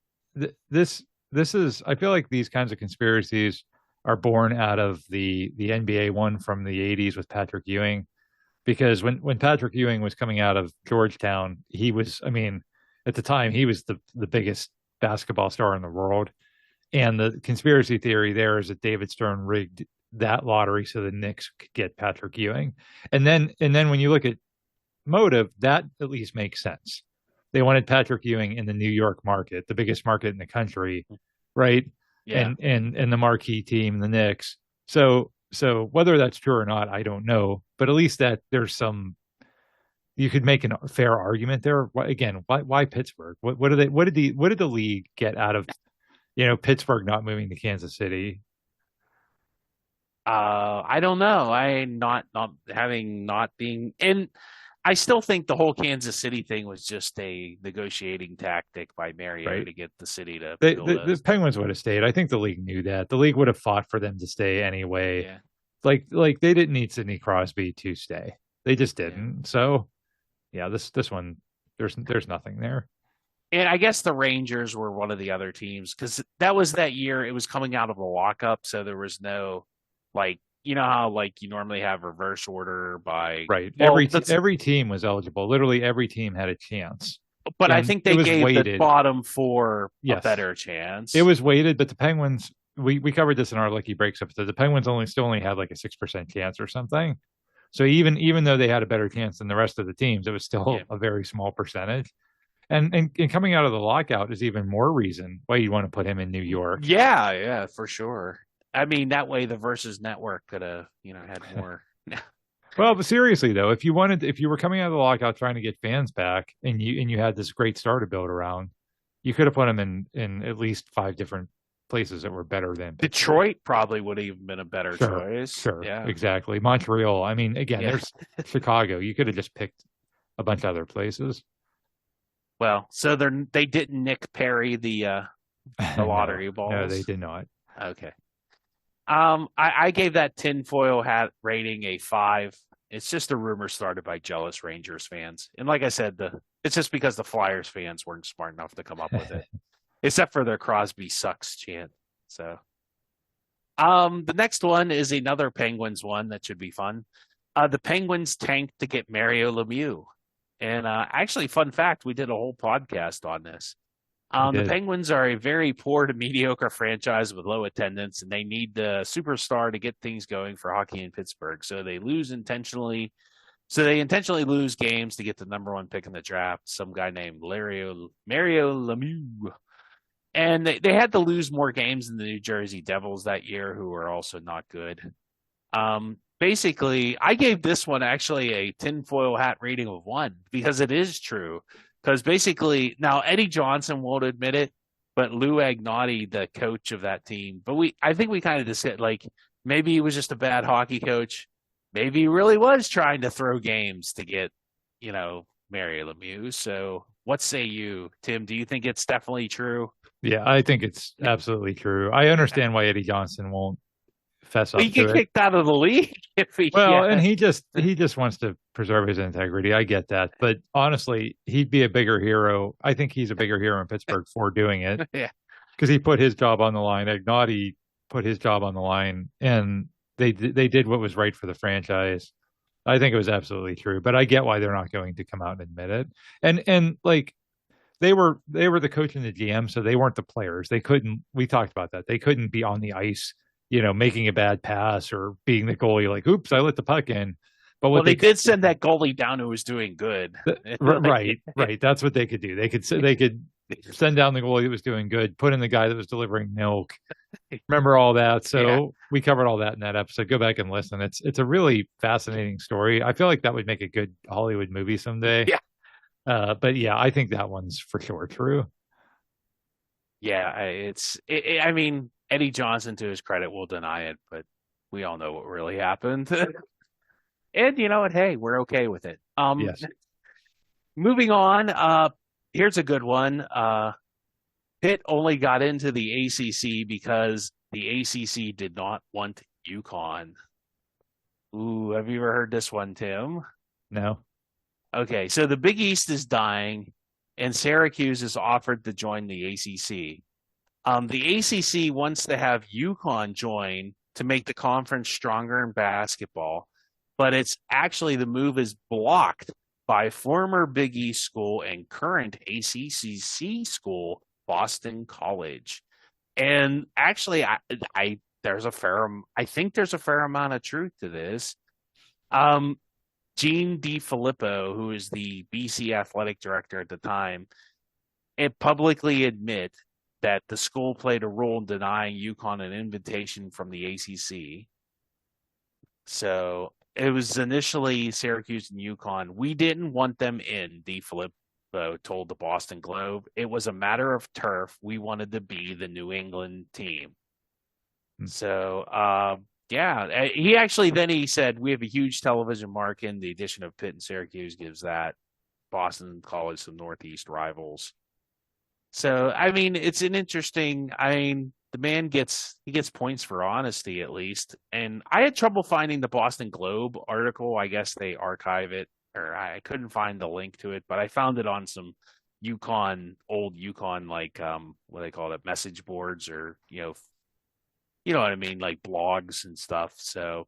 this is, I feel like these kinds of conspiracies are born out of the NBA one from the 80s with Patrick Ewing, because when Patrick Ewing was coming out of Georgetown, he was, at the time, he was the biggest basketball star in the world. And the conspiracy theory there is that David Stern rigged that lottery so the Knicks could get Patrick Ewing. And then when you look at motive, that at least makes sense. They wanted Patrick Ewing in the New York market, the biggest market in the country, right? Yeah. And the marquee team, the Knicks. So whether that's true or not, I don't know. But at least that there's some, you could make a fair argument there. Again, why Pittsburgh? What did the league get out of Pittsburgh not moving to Kansas City? I don't know. I still think the whole Kansas City thing was just a negotiating tactic by Mario to get the city to. The Penguins would have stayed. I think the league knew that. The league would have fought for them to stay anyway. Yeah. Like they didn't need Sidney Crosby to stay. They just didn't. Yeah. So, yeah, this one, there's nothing there. And I guess the Rangers were one of the other teams because that was that year. It was coming out of a lockup, so there was no how you normally have reverse order by every team was eligible. Literally every team had a chance. But I think they gave the bottom four a better chance. It was weighted, but the Penguins, we covered this in our Lucky Breaks episode. The Penguins still only had like a 6% chance or something. So even though they had a better chance than the rest of the teams, it was still a very small percentage. And coming out of the lockout is even more reason why you want to put him in New York. Yeah, for sure. I mean, that way the Versus Network could have, had more. Well, but seriously though, if you were coming out of the lockout trying to get fans back, and you had this great star to build around, you could have put him in at least 5 different places that were better than Pittsburgh. Detroit probably would have even been a better choice. Sure, yeah, exactly. Montreal. I mean, again, there's Chicago. You could have just picked a bunch of other places. Well, so they didn't Nick Perry the lottery balls. No, they did not. Okay. I gave that tinfoil hat rating a 5. It's just a rumor started by jealous Rangers fans. And like I said, it's just because the Flyers fans weren't smart enough to come up with it. Except for their Crosby sucks chant. So the next one is another Penguins one that should be fun. The Penguins tanked to get Mario Lemieux. And actually, fun fact, we did a whole podcast on this. The Penguins are a very poor to mediocre franchise with low attendance, and they need the superstar to get things going for hockey in Pittsburgh. So they intentionally lose games to get the number 1 pick in the draft, some guy named Mario Lemieux. And they had to lose more games than the New Jersey Devils that year, who were also not good. Basically, I gave this one actually a tinfoil hat rating of 1 because it is true. Because basically, now Eddie Johnson won't admit it, but Lou Agnotti, the coach of that team, I think we kind of just said, maybe he was just a bad hockey coach. Maybe he really was trying to throw games to get, Mario Lemieux. So what say you, Tim? Do you think it's definitely true? Yeah, I think it's absolutely true. I understand why Eddie Johnson won't fess up to it. He get kicked out of the league if he. Well, and he just wants to preserve his integrity. I get that, but honestly, he'd be a bigger hero. I think he's a bigger hero in Pittsburgh for doing it. Yeah, because he put his job on the line. Agnotti put his job on the line, and they did what was right for the franchise. I think it was absolutely true, but I get why they're not going to come out and admit it. And they were the coach and the GM, so they weren't the players. They couldn't. We talked about that. They couldn't be on the ice, making a bad pass or being the goalie. Oops, I let the puck in. But they did send that goalie down who was doing good. Right. That's what they could do. They could send down the goalie that was doing good, put in the guy that was delivering milk. Remember all that? So we covered all that in that episode. Go back and listen. It's a really fascinating story. I feel like that would make a good Hollywood movie someday. Yeah. But yeah, I think that one's for sure true. Yeah, I mean, Eddie Johnson, to his credit, will deny it, but we all know what really happened. And you know what? Hey, we're okay with it. Yes. Moving on. Here's a good one. Pitt only got into the ACC because the ACC did not want UConn. Ooh, have you ever heard this one, Tim? No. Okay, so the Big East is dying, and Syracuse is offered to join the ACC. The ACC wants to have UConn join to make the conference stronger in basketball, but it's actually the move is blocked by former Big East school and current ACC school, Boston College. And actually, I think there's a fair amount of truth to this. Gene DiFilippo, who is the BC athletic director at the time, it publicly admit that the school played a role in denying UConn an invitation from the ACC. So it was initially Syracuse and UConn. We didn't want them in, DiFilippo told the Boston Globe. It was a matter of turf. We wanted to be the New England team. So, yeah, he said, we have a huge television market. The addition of Pitt and Syracuse gives that Boston College some Northeast rivals. So, I mean, it's an interesting, the man gets points for honesty, at least. And I had trouble finding the Boston Globe article. I guess they archive it, or I couldn't find the link to it, but I found it on some old UConn, like, what they call it, message boards, or, you know what I mean, like blogs and stuff. So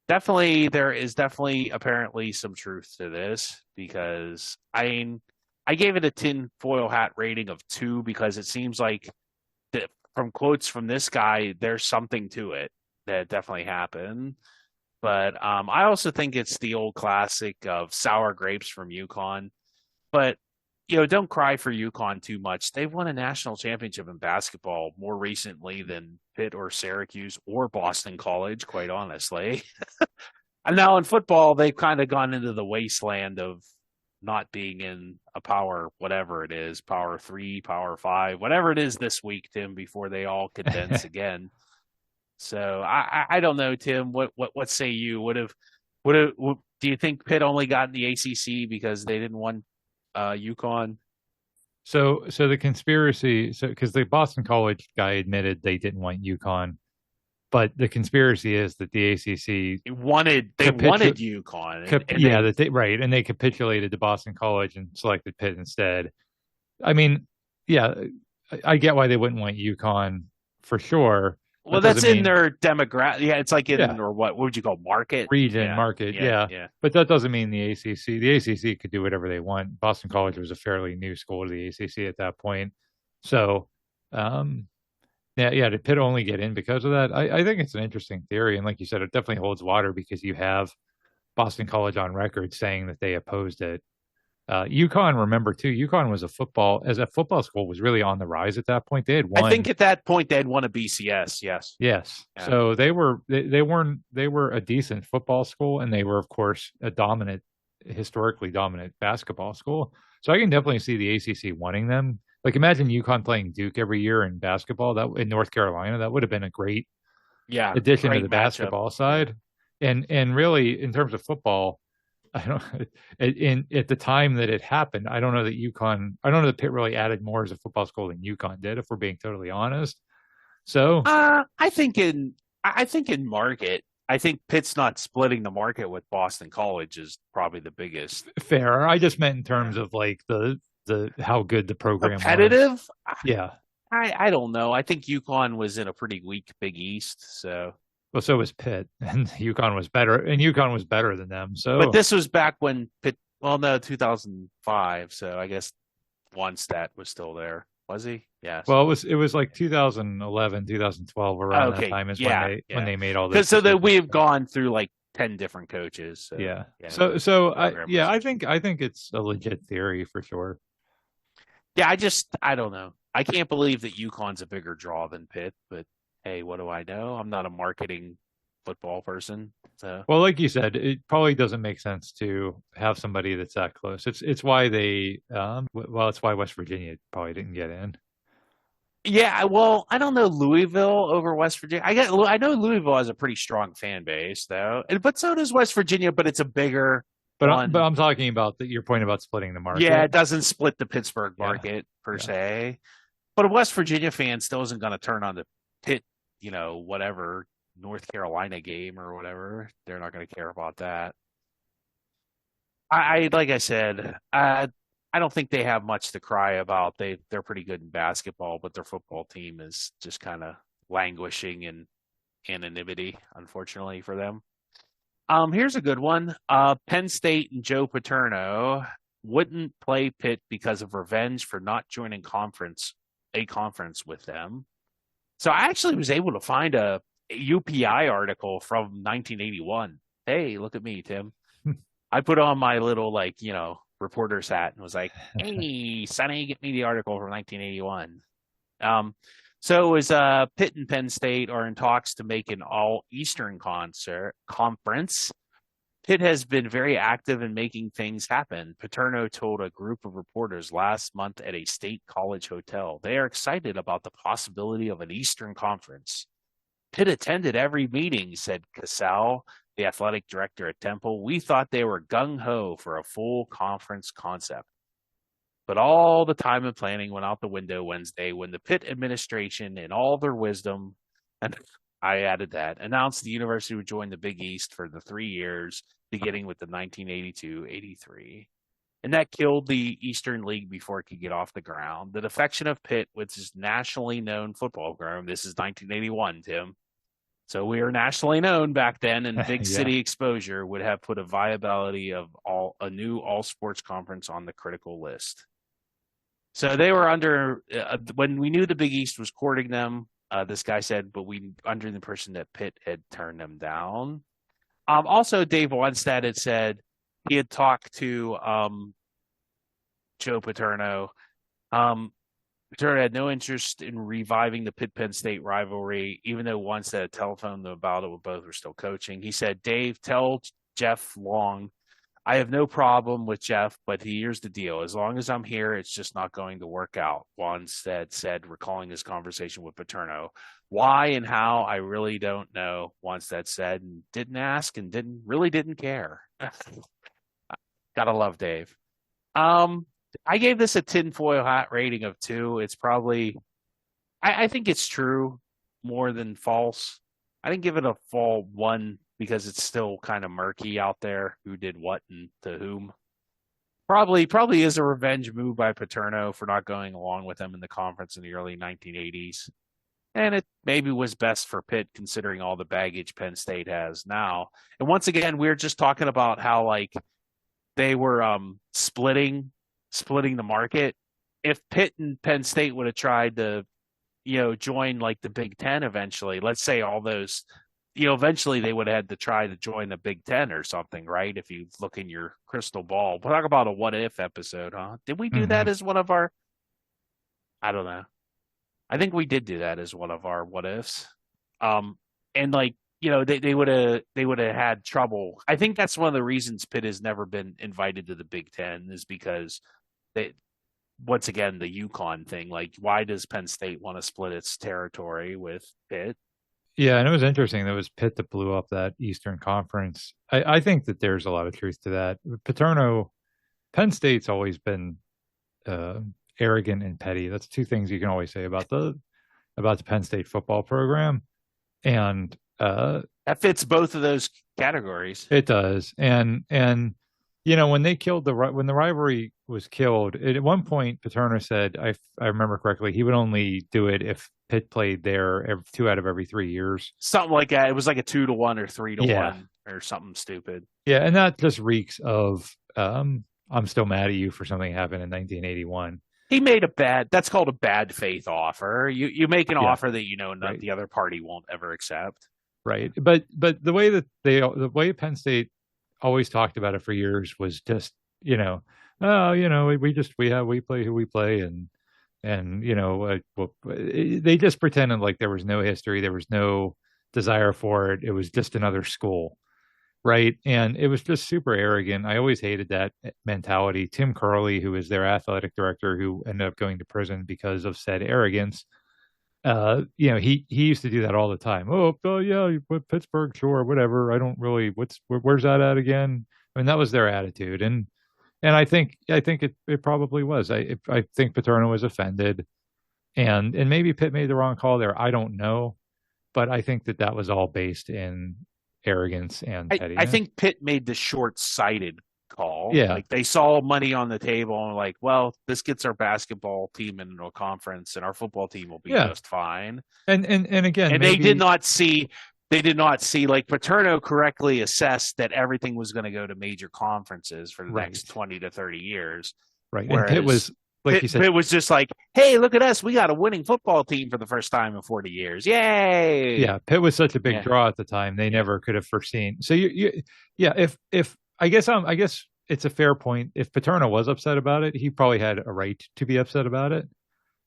there is apparently some truth to this, because I gave it a tinfoil hat rating of 2 because it seems like that from quotes from this guy, there's something to it that definitely happened. But I also think it's the old classic of sour grapes from UConn. But don't cry for UConn too much. They've won a national championship in basketball more recently than Pitt or Syracuse or Boston College, quite honestly. And now in football, they've kind of gone into the wasteland of not being in a power, whatever it is, power 3, power 5, whatever it is this week, Tim, before they all condense again. So I don't know, Tim. What say you? Do you think Pitt only got in the ACC because they didn't want UConn? So the conspiracy, because the Boston College guy admitted they didn't want UConn, but the conspiracy is that the ACC wanted UConn. And they capitulated to Boston College and selected Pitt instead. I mean, yeah, I get why they wouldn't want UConn for sure. Well, that's in their demographic. Yeah, it's like or what would you call market? Market. Yeah. But that doesn't mean the ACC. The ACC could do whatever they want. Boston College was a fairly new school to the ACC at that point. So, did Pitt only get in because of that? I think it's an interesting theory. And like you said, it definitely holds water because you have Boston College on record saying that they opposed it. UConn, remember too, UConn was a football school, was really on the rise at that point. They had won. I think at that point they had won a BCS. Yes. Yeah. So they were a decent football school, and they were, of course, a historically dominant basketball school. So I can definitely see the ACC wanting them. Like, imagine UConn playing Duke every year in basketball. That in North Carolina, that would have been a great addition to the basketball side. And really, in terms of football, I don't. At the time that it happened, I don't know that Pitt really added more as a football school than UConn did, if we're being totally honest. So, I think in market, I think Pitt's not splitting the market with Boston College is probably the biggest. Fair. I just meant in terms of like the how good the program competitive was. Yeah. I don't know. I think UConn was in a pretty weak Big East, so. Well, so was Pitt, and UConn was better, than them. So, but this was back when Pitt. Well, no, 2005. So I guess Wannstedt was still there. Was he? Yeah. Well, it was like 2011, 2012, around that time is when they made all this. So that we have gone through like 10 different coaches. So, yeah. So I think it's a legit theory for sure. Yeah, I don't know. I can't believe that UConn's a bigger draw than Pitt, but hey, what do I know? I'm not a marketing football person. So, Well, like you said, it probably doesn't make sense to have somebody that's that close. It's why it's why West Virginia probably didn't get in. yeah, well, I don't know Louisville over West Virginia. I know Louisville has a pretty strong fan base though, but so does West Virginia. But it's a bigger But one. I'm talking about your point about splitting the Yeah, market. it doesn't split the Pittsburgh Yeah. market per Yeah. se. But a West Virginia fan still isn't going to turn on the Pitt, whatever North Carolina game or whatever. They're not going to care about that. Like I said, I don't think they have much to cry about. They're pretty good in basketball, but their football team is just kind of languishing in anonymity, unfortunately for them. Here's a good one. Penn State and Joe Paterno wouldn't play Pitt because of revenge for not joining a conference with them. So I actually was able to find a UPI article from 1981. Hey, look at me, Tim. I put on my little reporter's hat and was like, "Hey, Sonny, get me the article from 1981." So it was Pitt and Penn State are in talks to make an all-Eastern conference. Pitt has been very active in making things happen. Paterno told a group of reporters last month at a state college hotel. They are excited about the possibility of an Eastern Conference. Pitt attended every meeting, said Casal, the athletic director at Temple. We thought they were gung-ho for a full conference concept. But all the time and planning went out the window Wednesday when the Pitt administration, in all their wisdom, and I added that, announced the university would join the Big East for the 3 years, beginning with the 1982-83. And that killed the Eastern League before it could get off the ground. The defection of Pitt, which is nationally known football program, this is 1981, Tim. So we were nationally known back then, and big city exposure would have put a viability of a new all sports conference on the critical list. So they were under when we knew the Big East was courting them. This guy said, but we under the impression that Pitt had turned them down. Also, Dave Wannstedt had said he had talked to Joe Paterno. Paterno had no interest in reviving the Pitt-Penn State rivalry, even though Wannstedt had telephoned them about it when both were still coaching. He said, "Dave, tell Jeff Long I have no problem with Jeff, but here's the deal. As long as I'm here, it's just not going to work out," Wannstedt said, recalling his conversation with Paterno. Why and how, I really don't know, Wannstedt said, and didn't ask and didn't care. Gotta love Dave. I gave this a tinfoil hat rating of 2. It's probably, I think it's true more than false. I didn't give it a full 1 because it's still kind of murky out there who did what and to whom. Probably is a revenge move by Paterno for not going along with them in the conference in the early 1980s. And it maybe was best for Pitt considering all the baggage Penn State has now. And once again, we're just talking about how they were splitting the market. If Pitt and Penn State would have tried to, join the Big Ten eventually, let's say all those, eventually they would have had to try to join the Big Ten or something, right? If you look in your crystal ball. We'll talk about a what if episode, huh? Did we do that as one of our, I don't know. I think we did do that as one of our what ifs. And they would have had trouble. I think that's one of the reasons Pitt has never been invited to the Big Ten is because once again, the UConn thing, why does Penn State want to split its territory with Pitt? Yeah, and it was interesting. That was Pitt that blew up that Eastern Conference. I think that there's a lot of truth to that. Paterno, Penn State's always been arrogant and petty. That's 2 things you can always say about the Penn State football program. And that fits both of those categories. It does. And when they killed when the rivalry was killed, at one point Paterno said, I remember correctly, he would only do it if Pitt played there 2 out of every 3 years. Something like that. It was like a 2-1 or 3-1 or something stupid. Yeah, and that just reeks of I'm still mad at you for something happened in 1981. He made that's called a bad faith offer. You make an offer that the other party won't ever accept. Right. But the way that the way Penn State always talked about it for years was just, oh, we play who we play, and they just pretended like there was no history, there was no desire for it. It was just another school, right? And it was just super arrogant. I always hated that mentality. Tim Curley, who is their athletic director, who ended up going to prison because of said arrogance, he used to do that all the time. Oh yeah, Pittsburgh, sure, whatever. I don't really. Where's that at again? I mean, that was their attitude, and I think it probably was. I think Paterno was offended, and maybe Pitt made the wrong call there. I don't know, but I think that was all based in arrogance and pettiness. I think Pitt made the short-sighted call. Yeah. Like they saw money on the table and like, well, this gets our basketball team into a conference and our football team will be just fine. And again, they did not see like Paterno correctly assessed that everything was going to go to major conferences for the next 20 to 30 years. Right. And Pitt was like you said, it was just like, hey, look at us. We got a winning football team for the first time in 40 years. Yay. Yeah. Pitt was such a big draw at the time. They never could have foreseen. So if I guess it's a fair point. If Paterno was upset about it, he probably had a right to be upset about it.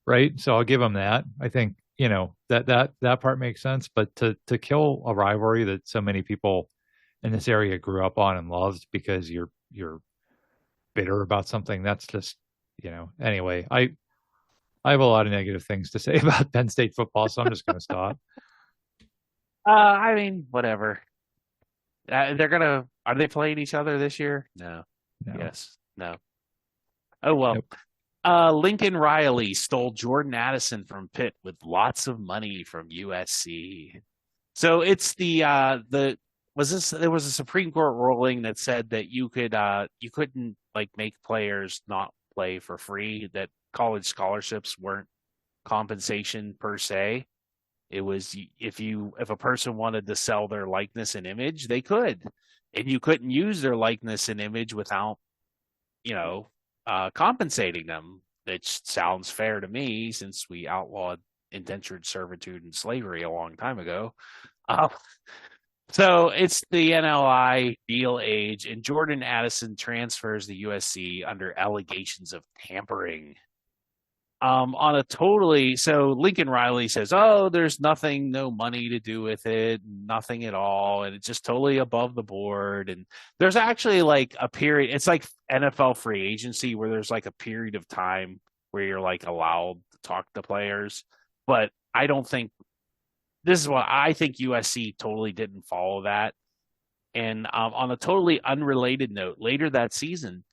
Right. So I'll give him that. I think, that part makes sense. But to kill a rivalry that so many people in this area grew up on and loved because you're bitter about something, that's just, anyway, I have a lot of negative things to say about Penn State football, so I'm just going to stop. I mean, whatever. Are they playing each other this year? No. Yes. No. Oh, well. Nope. Lincoln Riley stole Jordan Addison from Pitt with lots of money from USC. So it's there was a Supreme Court ruling that said that you couldn't like make players not play for free, that college scholarships weren't compensation per se. It was if a person wanted to sell their likeness and image, they could, and you couldn't use their likeness and image without, compensating them. Which sounds fair to me, since we outlawed indentured servitude and slavery a long time ago. So it's the NLI deal age, and Jordan Addison transfers to USC under allegations of tampering. So Lincoln Riley says, oh, there's no money to do with it, nothing at all. And it's just totally above the board. And there's actually like a period, it's like NFL free agency where there's like a period of time where you're like allowed to talk to players. But I don't think, this is what I think USC totally didn't follow that. And on a totally unrelated note, later that season,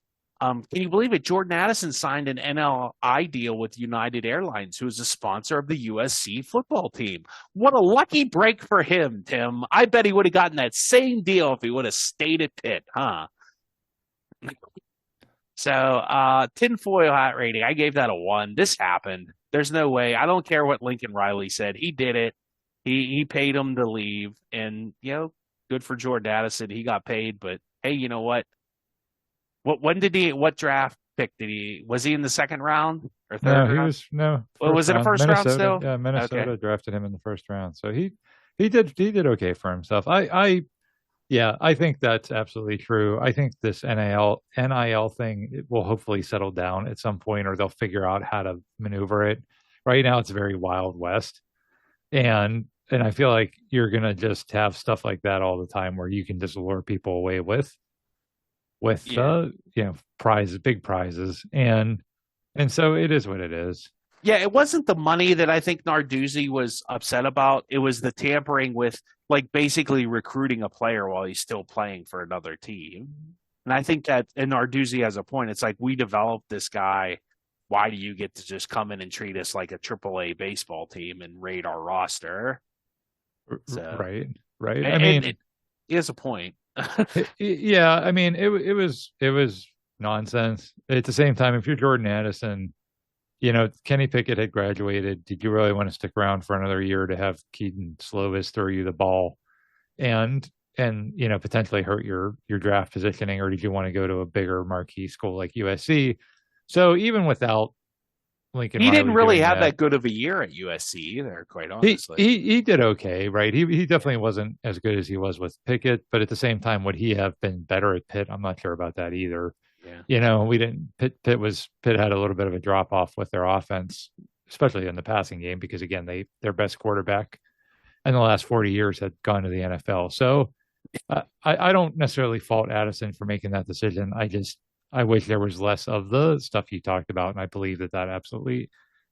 can you believe it? Jordan Addison signed an NLI deal with United Airlines, who is a sponsor of the USC football team. What a lucky break for him, Tim. I bet he would have gotten that same deal if he would have stayed at Pitt, huh? So, tinfoil hat rating, I gave that a 1. This happened. There's no way. I don't care what Lincoln Riley said. He did it. He paid him to leave. And, good for Jordan Addison. He got paid. But, hey, you know what? What draft pick was he in the second round or third round? No, he was, no. Was it a first round still? Yeah, Minnesota drafted him in the first round. So he did okay for himself. I think that's absolutely true. I think this NIL thing will hopefully settle down at some point, or they'll figure out how to maneuver it. Right now it's very Wild West. And I feel like you're going to just have stuff like that all the time where you can just lure people away with prizes, big prizes, and so it is what it is. Yeah, it wasn't the money that I think Narduzzi was upset about. It was the tampering with, like, basically recruiting a player while he's still playing for another team. And I think that, and Narduzzi has a point. It's like, we developed this guy. Why do you get to just come in and treat us like a AAA baseball team and raid our roster? So, right. I mean, he has a point. Yeah, I mean, it was nonsense. At the same time, if you're Jordan Addison, Kenny Pickett had graduated. Did you really want to stick around for another year to have Keaton Slovis throw you the ball and potentially hurt your draft positioning, or did you want to go to a bigger marquee school like USC? So even without Lincoln, he didn't really have that good of a year at USC either, quite honestly. He did okay, right? He definitely wasn't as good as he was with Pickett, but at the same time, would he have been better at Pitt? I'm not sure about that either. we didn't. Pitt had a little bit of a drop off with their offense, especially in the passing game, because again, their best quarterback in the last 40 years had gone to the NFL. So I don't necessarily fault Addison for making that decision. I wish there was less of the stuff you talked about, and I believe that absolutely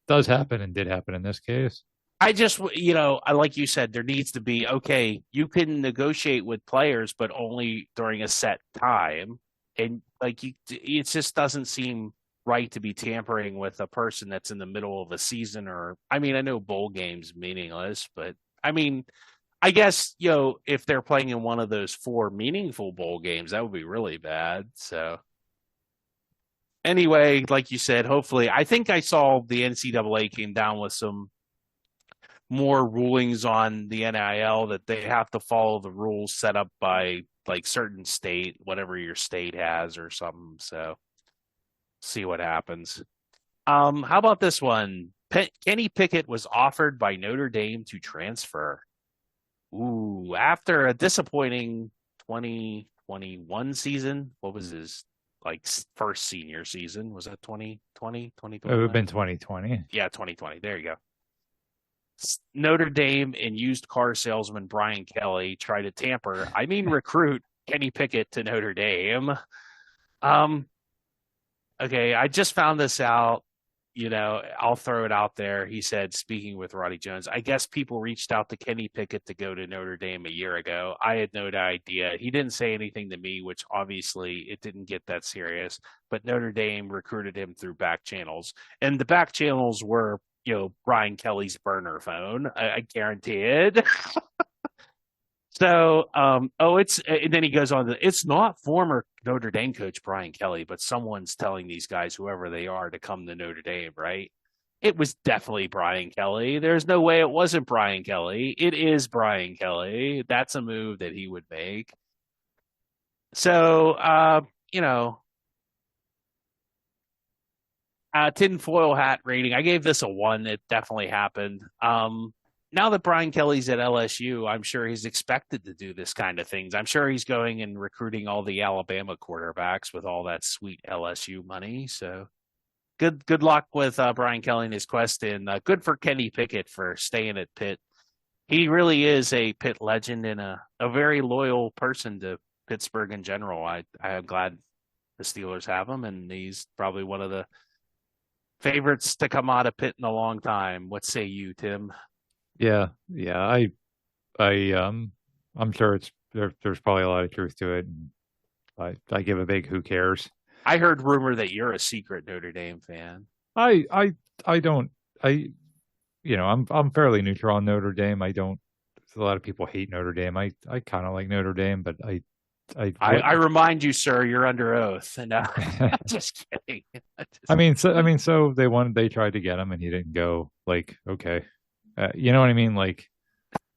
does happen and did happen in this case. I just, like you said, there needs to be, okay, you can negotiate with players, but only during a set time. And it just doesn't seem right to be tampering with a person that's in the middle of a season I know bowl games meaningless, but I guess, if they're playing in one of those 4 meaningful bowl games, that would be really bad. So anyway, like you said, hopefully, I think I saw the NCAA came down with some more rulings on the NIL that they have to follow the rules set up by certain state, whatever your state has or something. So see what happens. How about this one? Kenny Pickett was offered by Notre Dame to transfer. Ooh, after a disappointing 2021 season, what was his first senior season? Was that 2020, 2020? It would have been 2020. Yeah, 2020. There you go. Notre Dame and used car salesman Brian Kelly try to recruit Kenny Pickett to Notre Dame. Okay, I just found this out. I'll throw it out there. He said, speaking with Roddy Jones, I guess people reached out to Kenny Pickett to go to Notre Dame a year ago. I had no idea. He didn't say anything to me, which obviously it didn't get that serious. But Notre Dame recruited him through back channels. And the back channels were Brian Kelly's burner phone. I guarantee it. So, and then he goes on it's not former Notre Dame coach Brian Kelly, but someone's telling these guys, whoever they are, to come to Notre Dame, right? It was definitely Brian Kelly. There's no way it wasn't Brian Kelly. It is Brian Kelly. That's a move that he would make. So, tinfoil hat rating. I gave this a 1. It definitely happened. Now that Brian Kelly's at LSU, I'm sure he's expected to do this kind of things. I'm sure he's going and recruiting all the Alabama quarterbacks with all that sweet LSU money. So good luck with Brian Kelly and his quest, and good for Kenny Pickett for staying at Pitt. He really is a Pitt legend and a very loyal person to Pittsburgh in general. I am glad the Steelers have him, and he's probably one of the favorites to come out of Pitt in a long time. What say you, Tim? Yeah. I'm sure there's probably a lot of truth to it. I give a big who cares. I heard rumor that you're a secret Notre Dame fan. I'm fairly neutral on Notre Dame. A lot of people hate Notre Dame. I kind of like Notre Dame, but I remind you, sir, you're under oath. No, just kidding. So they tried to get him and he didn't go. Okay. You know what I mean?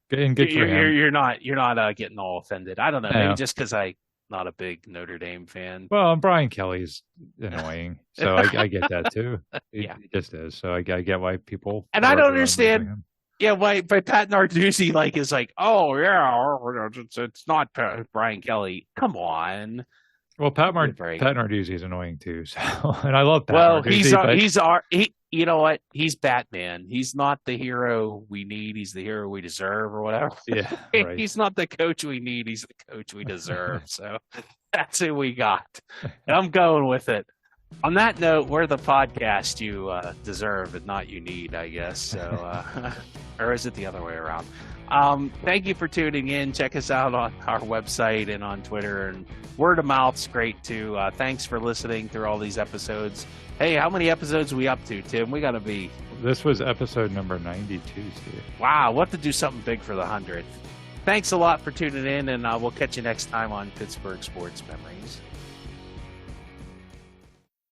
And good for him. You're not getting all offended. I don't know. Maybe just because I'm not a big Notre Dame fan. Well, Brian Kelly's annoying, so I get that too. He just is. So I get why people. And I don't understand. Yeah, why Pat Narduzzi is oh yeah, it's not Brian Kelly. Come on. Well, Pat Narduzzi is annoying too. So, and I love Pat. Well, Narduzzi, you know what? He's Batman. He's not the hero we need. He's the hero we deserve, or whatever. Yeah, right. He's not the coach we need. He's the coach we deserve. So that's who we got. And I'm going with it. On that note, we're the podcast you deserve and not you need, I guess. So, or is it the other way around? Thank you for tuning in. Check us out on our website and on Twitter, and word of mouth's great too. Thanks for listening through all these episodes. Hey, how many episodes are we up to, Tim? We got to be. This was episode number 92, Steve. Wow, we'll have to do something big for the 100th. Thanks a lot for tuning in, and we'll catch you next time on Pittsburgh Sports Memories.